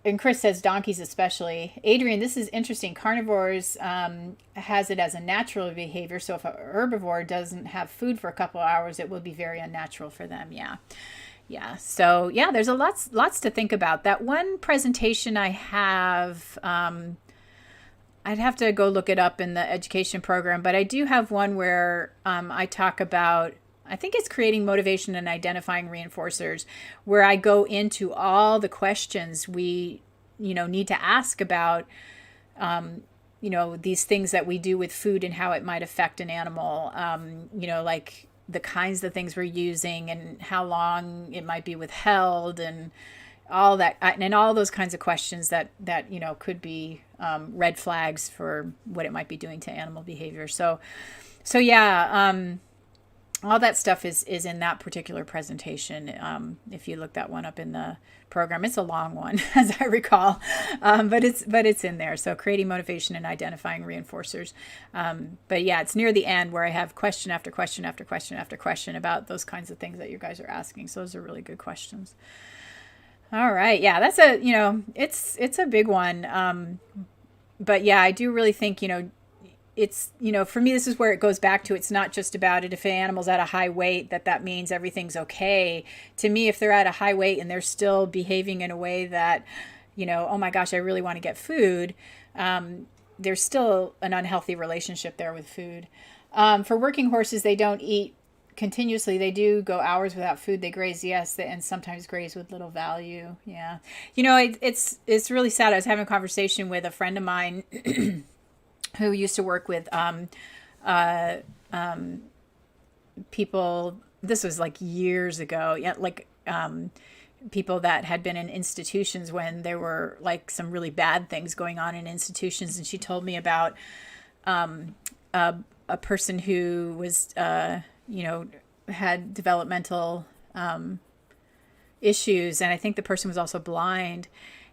And Chris says donkeys especially. Adrian, this is interesting. Carnivores has it as a natural behavior. So if a herbivore doesn't have food for a couple of hours, it will be very unnatural for them. Yeah. So yeah, there's lots to think about. That one presentation I have, I'd have to go look it up in the education program, but I do have one where I talk about, I think it's creating motivation and identifying reinforcers, where I go into all the questions we, need to ask about, these things that we do with food and how it might affect an animal, like the kinds of things we're using and how long it might be withheld and all that, and all those kinds of questions that could be red flags for what it might be doing to animal behavior. So yeah, all that stuff is in that particular presentation. If you look that one up in the program, it's a long one, as I recall, but it's in there. So creating motivation and identifying reinforcers. But yeah, it's near the end where I have question after question after question after question about those kinds of things that you guys are asking. So those are really good questions. All right, yeah, that's it's a big one. But yeah, I do really think it's, for me, this is where it goes back to, it's not just about it. If an animal's at a high weight, that means everything's okay. To me, if they're at a high weight and they're still behaving in a way that, oh my gosh, I really want to get food, there's still an unhealthy relationship there with food. For working horses, they don't eat continuously. They do go hours without food. They graze, yes, and sometimes graze with little value. Yeah. It's really sad. I was having a conversation with a friend of mine who used to work with people. This was like years ago. Yeah, like people that had been in institutions when there were like some really bad things going on in institutions. And she told me about a person who was, had developmental issues. And I think the person was also blind.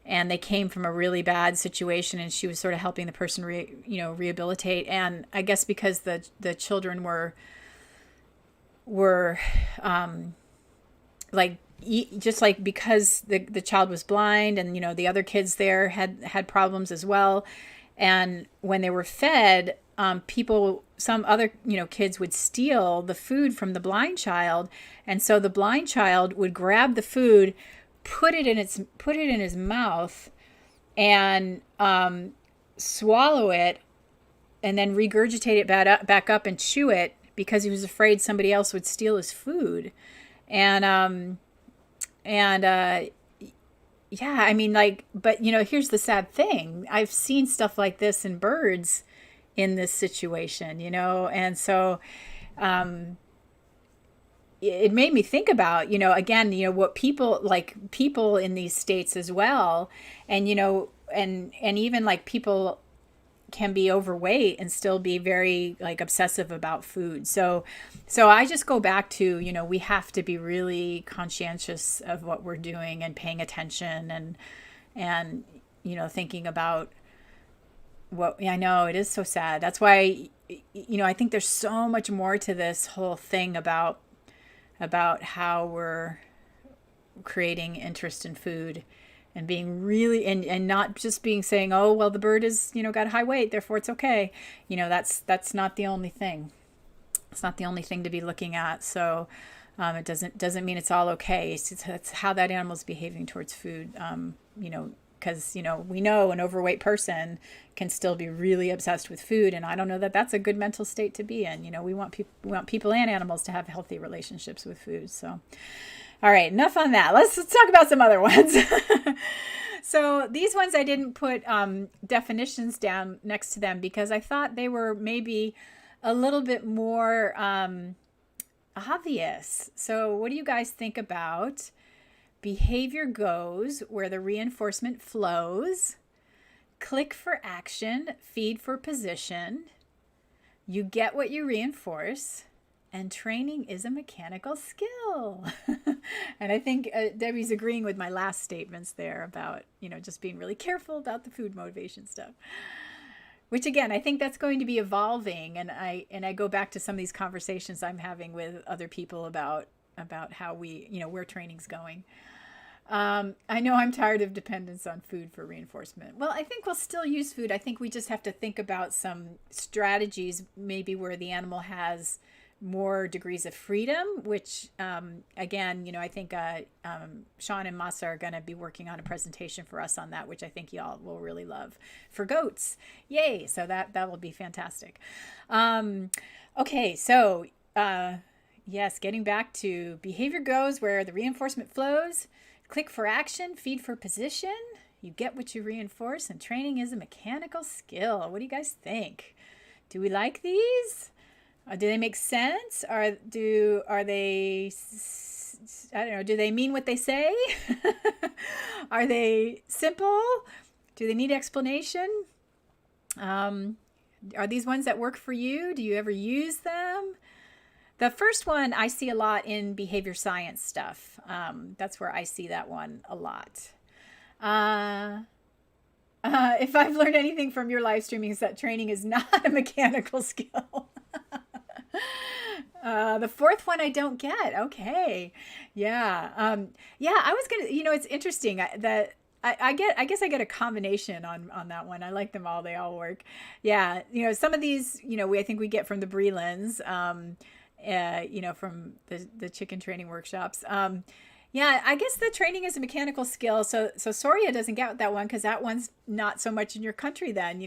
And they came from a really bad situation, and she was sort of helping the person, rehabilitate. And I guess because the children were because the child was blind, and the other kids there had problems as well, And when they were fed, some other, kids would steal the food from the blind child. And so the blind child would grab the food, put it in his mouth, and swallow it, and then regurgitate it back up and chew it, because he was afraid somebody else would steal his food. And yeah, I mean, like, but here's the sad thing. I've seen stuff like this in birds in this situation, and so it made me think about, again, what people in these states as well. And, and even like people can be overweight and still be very like obsessive about food. So I just go back to, we have to be really conscientious of what we're doing and paying attention and thinking about what, I know it is so sad. That's why, I think there's so much more to this whole thing about how we're creating interest in food and being really, and not just saying, oh, well, the bird is, got a high weight, therefore it's okay. That's not the only thing. It's not the only thing to be looking at. So it doesn't mean it's all okay. It's how that animal's behaving towards food. Because, we know an overweight person can still be really obsessed with food. And I don't know that that's a good mental state to be in. We want people and animals to have healthy relationships with food. So, all right, enough on that. Let's talk about some other ones. So these ones I didn't put definitions down next to them because I thought they were maybe a little bit more obvious. So what do you guys think about behavior goes where the reinforcement flows, click for action, feed for position, you get what you reinforce, and training is a mechanical skill? And I think Debbie's agreeing with my last statements there about, just being really careful about the food motivation stuff. Which again, I think that's going to be evolving. And I go back to some of these conversations I'm having with other people about how we, where training's going. I know I'm tired of dependence on food for reinforcement. Well, I think we'll still use food. I think we just have to think about some strategies, maybe where the animal has more degrees of freedom, which, again, I think Sean and Masa are going to be working on a presentation for us on that, which I think y'all will really love for goats. Yay. So that will be fantastic. Okay. So, yes, getting back to behavior goes where the reinforcement flows, click for action, feed for position, you get what you reinforce, and training is a mechanical skill. What do you guys think? Do we like these? Do they make sense? Are they, I don't know, do they mean what they say? Are they simple? Do they need explanation? Are these ones that work for you? Do you ever use them? The first one I see a lot in behavior science stuff. That's where I see that one a lot. If I've learned anything from your live streaming, is that training is not a mechanical skill. The fourth one I don't get. Okay. Yeah. I was going to, it's interesting that I guess I get a combination on that one. I like them all. They all work. Yeah. Some of these, I think we get from the Brelands, from the chicken training workshops. Yeah, I guess the training is a mechanical skill. So Soria doesn't get that one because that one's not so much in your country then,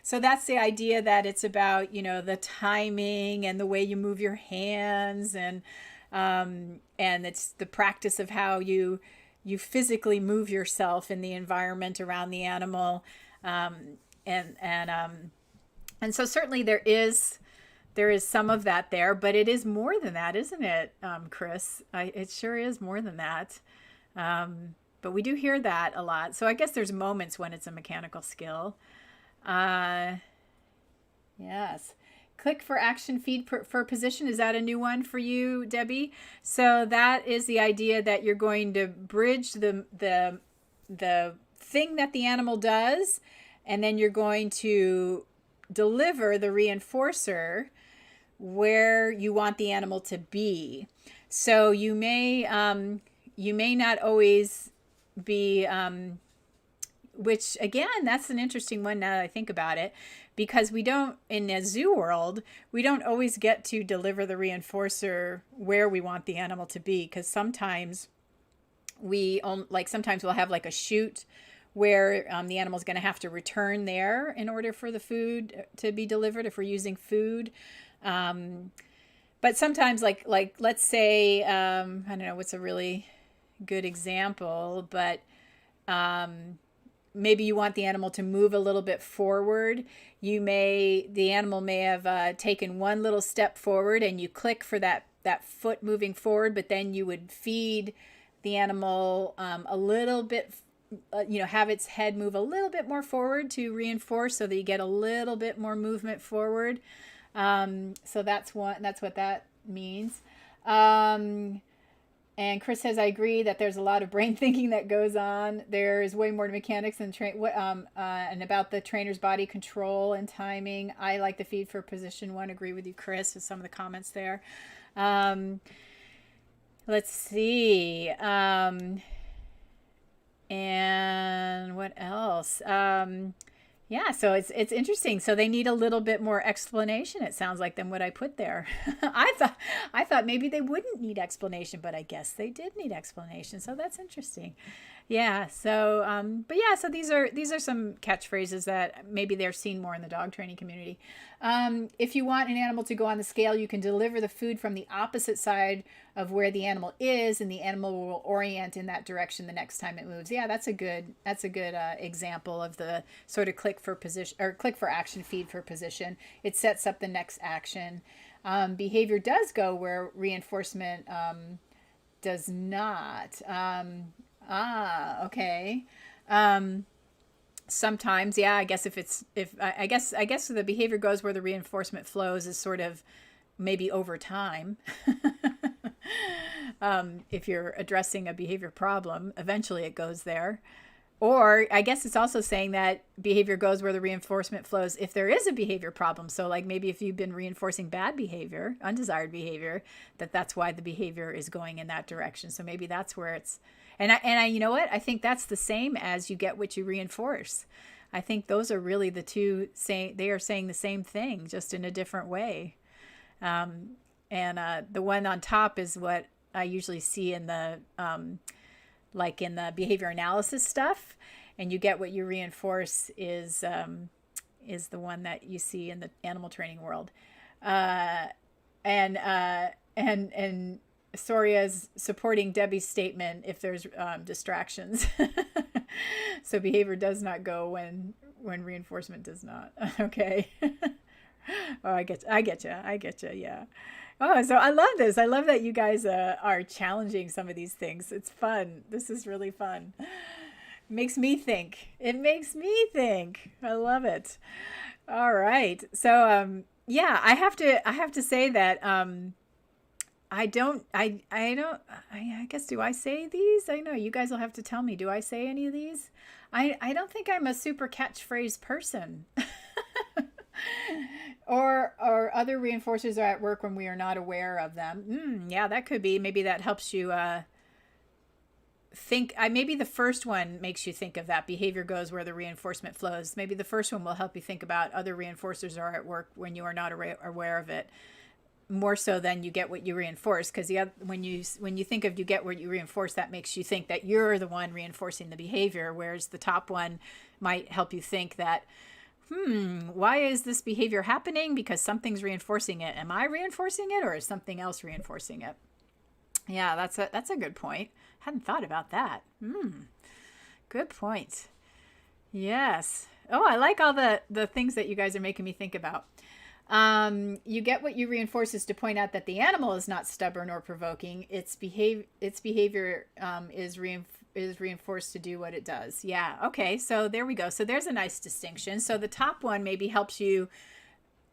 So that's the idea that it's about, the timing and the way you move your hands and it's the practice of how you physically move yourself in the environment around the animal. And so certainly there is some of that there, but it is more than that, isn't it, Chris? It sure is more than that. But we do hear that a lot. So I guess there's moments when it's a mechanical skill. Yes. Click for action, feed for position. Is that a new one for you, Debbie? So that is the idea that you're going to bridge the thing that the animal does, and then you're going to deliver the reinforcer where you want the animal to be. So you may not always be which again, that's an interesting one now that I think about it, because we don't, in a zoo world, we don't always get to deliver the reinforcer where we want the animal to be, because sometimes sometimes we'll have like a chute where the animal's going to have to return there in order for the food to be delivered if we're using food. But sometimes like let's say, I don't know what's a really good example, but maybe you want the animal to move a little bit forward. The animal may have taken one little step forward, and you click for that foot moving forward, but then you would feed the animal a little bit, have its head move a little bit more forward to reinforce, so that you get a little bit more movement forward. So that's what that means. And Chris says, I agree that there's a lot of brain thinking that goes on. There's way more to mechanics than and about the trainer's body control and timing. I like the feed for position one. Agree with you, Chris, with some of the comments there. Let's see. And what else? Yeah, so it's interesting. So they need a little bit more explanation, it sounds like, than what I put there. I thought maybe they wouldn't need explanation, but I guess they did need explanation. So that's interesting. Yeah. So, but yeah, so these are some catchphrases that maybe they're seen more in the dog training community. If you want an animal to go on the scale, you can deliver the food from the opposite side of where the animal is, and the animal will orient in that direction the next time it moves. Yeah, that's a good example of the sort of click for position or click for action, feed for position. It sets up the next action. Behavior does go where reinforcement does not. Okay. Sometimes, yeah, I guess I guess the behavior goes where the reinforcement flows is sort of maybe over time. If you're addressing a behavior problem, eventually it goes there. Or I guess it's also saying that behavior goes where the reinforcement flows if there is a behavior problem. So like maybe if you've been reinforcing bad behavior, undesired behavior, that's why the behavior is going in that direction. So maybe that's where it's, and I you know what? I think that's the same as you get what you reinforce. I think those are really the two they are saying the same thing, just in a different way. And the one on top is what I usually see in the, like in the behavior analysis stuff, and you get what you reinforce is the one that you see in the animal training world. And Soria's supporting Debbie's statement if there's distractions. So behavior does not go when reinforcement does not. Okay. Oh, I get you. Yeah. Oh, so I love this. I love that you guys are challenging some of these things. It's fun. This is really fun. Makes me think. It makes me think. I love it. All right. So yeah, I have to say that I guess, do I say these? I know you guys will have to tell me. Do I say any of these? I don't think I'm a super catchphrase person. Or other reinforcers are at work when we are not aware of them. Yeah, that could be. Maybe that helps you think. Maybe the first one makes you think of that. Behavior goes where the reinforcement flows. Maybe the first one will help you think about other reinforcers are at work when you are not aware of it. More so than you get what you reinforce, because when you think of you get what you reinforce, that makes you think that you're the one reinforcing the behavior, whereas the top one might help you think that, why is this behavior happening? Because something's reinforcing it. Am I reinforcing it, or is something else reinforcing it? Yeah, that's a good point. Hadn't thought about that. Good point. Yes. Oh, I like all the things that you guys are making me think about. You get what you reinforce is to point out that the animal is not stubborn or provoking. Its behavior is reinforced to do what it does. Yeah. Okay. So there we go. So there's a nice distinction. So the top one maybe helps you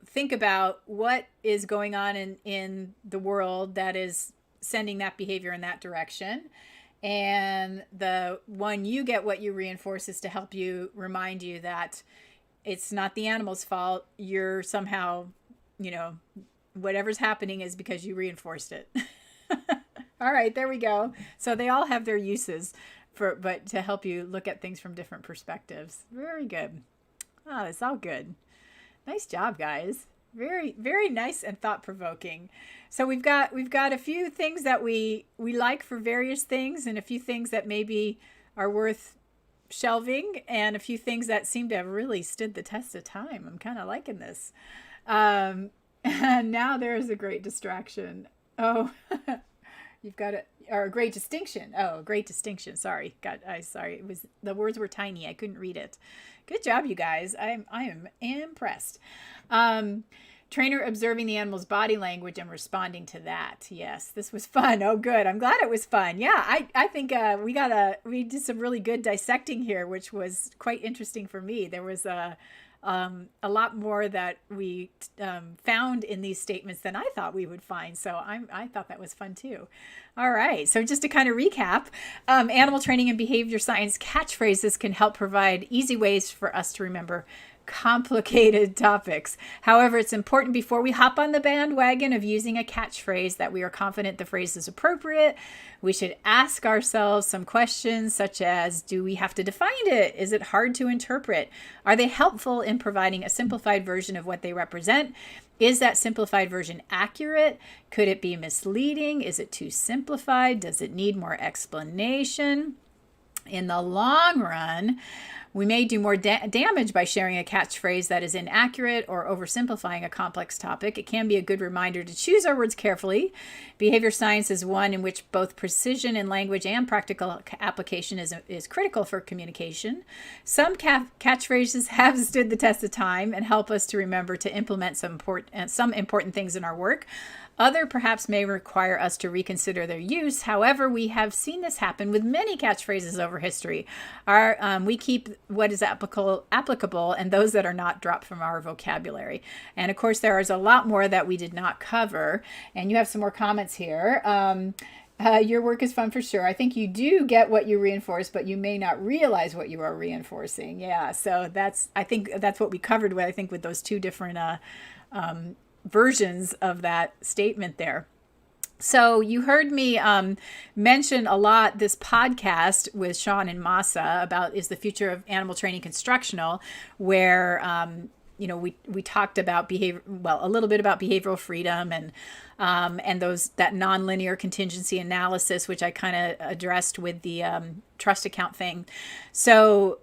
think about what is going on in the world that is sending that behavior in that direction. And the one you get what you reinforce is to help you remind you that it's not the animal's fault. You're somehow, whatever's happening is because you reinforced it. All right, there we go. So they all have their uses. but to help you look at things from different perspectives. Very good. Oh, it's all good. Nice job, guys. Very, very nice and thought-provoking. So we've got a few things that we like for various things, and a few things that maybe are worth shelving, and a few things that seem to have really stood the test of time. I'm kind of liking this. And now there is a great distraction. Oh, you've got it. Or a great distinction. Oh, a great distinction. Sorry. Sorry. The words were tiny. I couldn't read it. Good job, you guys. I am impressed. Trainer observing the animal's body language and responding to that. Yes, this was fun. Oh, good. I'm glad it was fun. Yeah, I think we did some really good dissecting here, which was quite interesting for me. There was a lot more that we found in these statements than I thought we would find. So I thought that was fun too. All right. So just to kind of recap, animal training and behavior science catchphrases can help provide easy ways for us to remember complicated topics. However, it's important before we hop on the bandwagon of using a catchphrase that we are confident the phrase is appropriate. We should ask ourselves some questions such as, do we have to define it? Is it hard to interpret? Are they helpful in providing a simplified version of what they represent? Is that simplified version accurate? Could it be misleading? Is it too simplified? Does it need more explanation? In the long run, we may do more damage by sharing a catchphrase that is inaccurate or oversimplifying a complex topic. It can be a good reminder to choose our words carefully. Behavior science is one in which both precision in language and practical application is critical for communication. Some catchphrases have stood the test of time and help us to remember to implement some important things in our work. Other perhaps may require us to reconsider their use. However, we have seen this happen with many catchphrases over history. We keep what is applicable and those that are not dropped from our vocabulary. And of course, there is a lot more that we did not cover. And you have some more comments here. Your work is fun for sure. I think you do get what you reinforce, but you may not realize what you are reinforcing. Yeah, so I think that's what we covered with those two different versions of that statement there. So you heard me mention a lot this podcast with Sean and Masa about is the future of animal training constructional, where we talked about a little bit about behavioral freedom and that nonlinear contingency analysis, which I kind of addressed with the trust account thing. So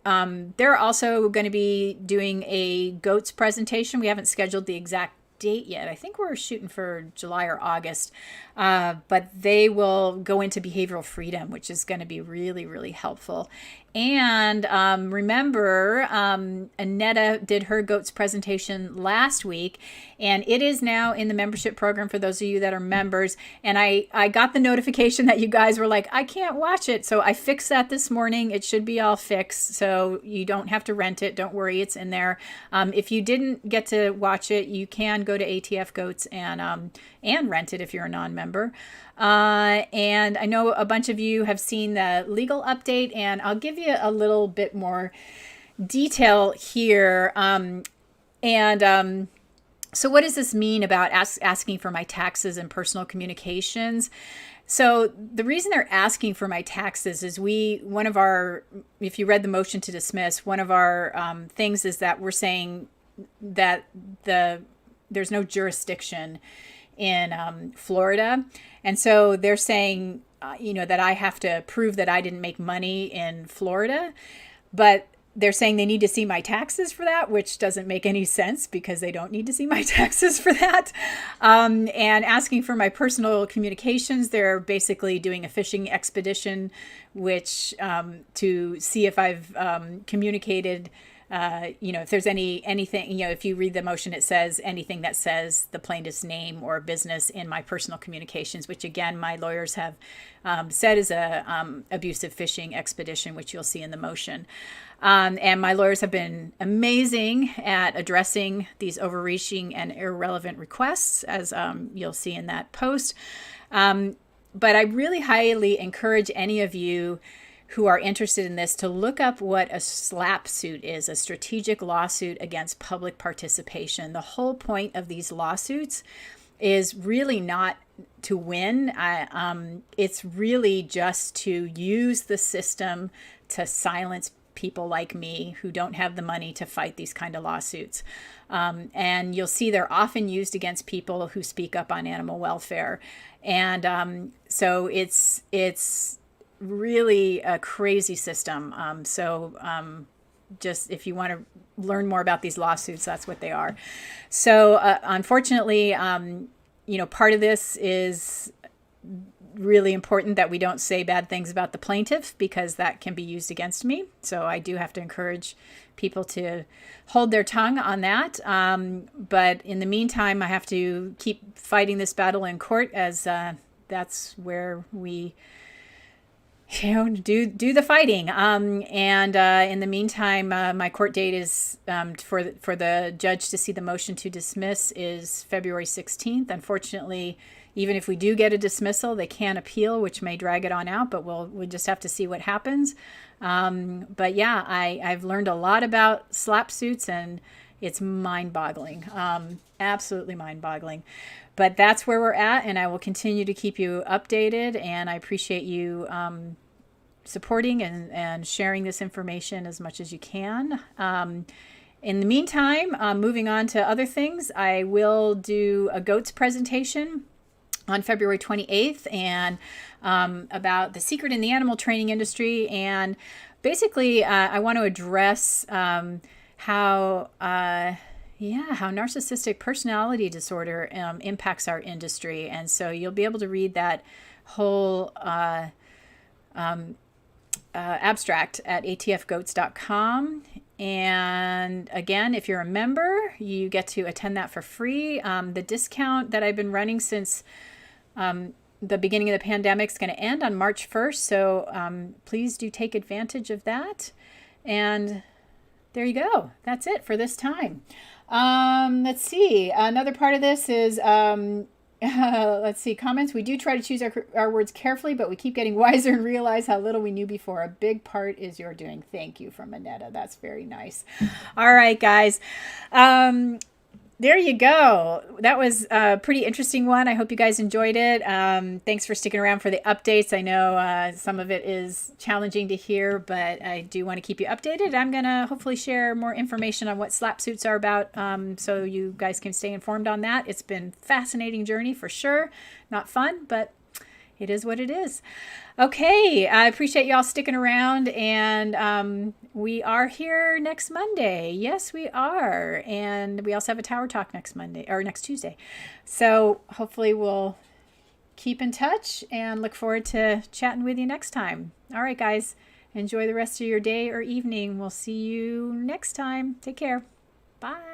they're also going to be doing a goats presentation. We haven't scheduled the exact date yet. I think we're shooting for July or August, but they will go into behavioral freedom, which is going to be really, really helpful. And remember, Annetta did her goats presentation last week, and it is now in the membership program for those of you that are members. And I got the notification that you guys were like, I can't watch it. So I fixed that this morning. It should be all fixed. So you don't have to rent it. Don't worry, it's in there. If you didn't get to watch it, you can go to ATF Goats and rent it if you're a non-member. And I know a bunch of you have seen the legal update, and I'll give you a little bit more detail here. So what does this mean about asking for my taxes and personal communications? So the reason they're asking for my taxes is if you read the motion to dismiss, one of our things is that we're saying that there's no jurisdiction in Florida. And so they're saying, that I have to prove that I didn't make money in Florida, but they're saying they need to see my taxes for that, which doesn't make any sense because they don't need to see my taxes for that. And asking for my personal communications, they're basically doing a fishing expedition, which to see if I've communicated if there's anything, if you read the motion, it says anything that says the plaintiff's name or business in my personal communications, which again, my lawyers have said is a abusive fishing expedition, which you'll see in the motion. And my lawyers have been amazing at addressing these overreaching and irrelevant requests, as you'll see in that post. But I really highly encourage any of you who are interested in this to look up what a SLAP suit is, a strategic lawsuit against public participation. The whole point of these lawsuits is really not to win. It's really just to use the system to silence people like me who don't have the money to fight these kind of lawsuits. And you'll see they're often used against people who speak up on animal welfare. And so it's really a crazy system. Just if you want to learn more about these lawsuits, that's what they are. So unfortunately, part of this is really important that we don't say bad things about the plaintiff, because that can be used against me. So I do have to encourage people to hold their tongue on that. But in the meantime, I have to keep fighting this battle in court, as that's where we do the fighting. And in the meantime, my court date is for the judge to see the motion to dismiss is February 16th. Unfortunately, even if we do get a dismissal, they can't appeal, which may drag it on out, but we'll just have to see what happens. But yeah, I've learned a lot about slap suits, and it's mind-boggling, absolutely mind-boggling. But that's where we're at, and I will continue to keep you updated, and I appreciate you supporting and sharing this information as much as you can. In the meantime, moving on to other things, I will do a goats presentation on February 28th, and about the secret in the animal training industry. And basically, I want to address how narcissistic personality disorder impacts our industry. And so you'll be able to read that whole abstract at atfgoats.com. And again, if you're a member, you get to attend that for free. The discount that I've been running since the beginning of the pandemic is going to end on March 1st. So please do take advantage of that. And there you go. That's it for this time. Let's see. Another part of this is, let's see, comments. We do try to choose our words carefully, but we keep getting wiser and realize how little we knew before. A big part is your doing. Thank you, from Annetta. That's very nice. All right, guys. There you go. That was a pretty interesting one. I hope you guys enjoyed it. Thanks for sticking around for the updates. I know some of it is challenging to hear, but I do want to keep you updated. I'm going to hopefully share more information on what slap suits are about, so you guys can stay informed on that. It's been a fascinating journey for sure. Not fun, but it is what it is. Okay, I appreciate y'all sticking around, and we are here next Monday. Yes, we are. And we also have a Tower Talk next Monday, or next Tuesday. So hopefully we'll keep in touch and look forward to chatting with you next time. All right, guys, enjoy the rest of your day or evening. We'll see you next time. Take care. Bye.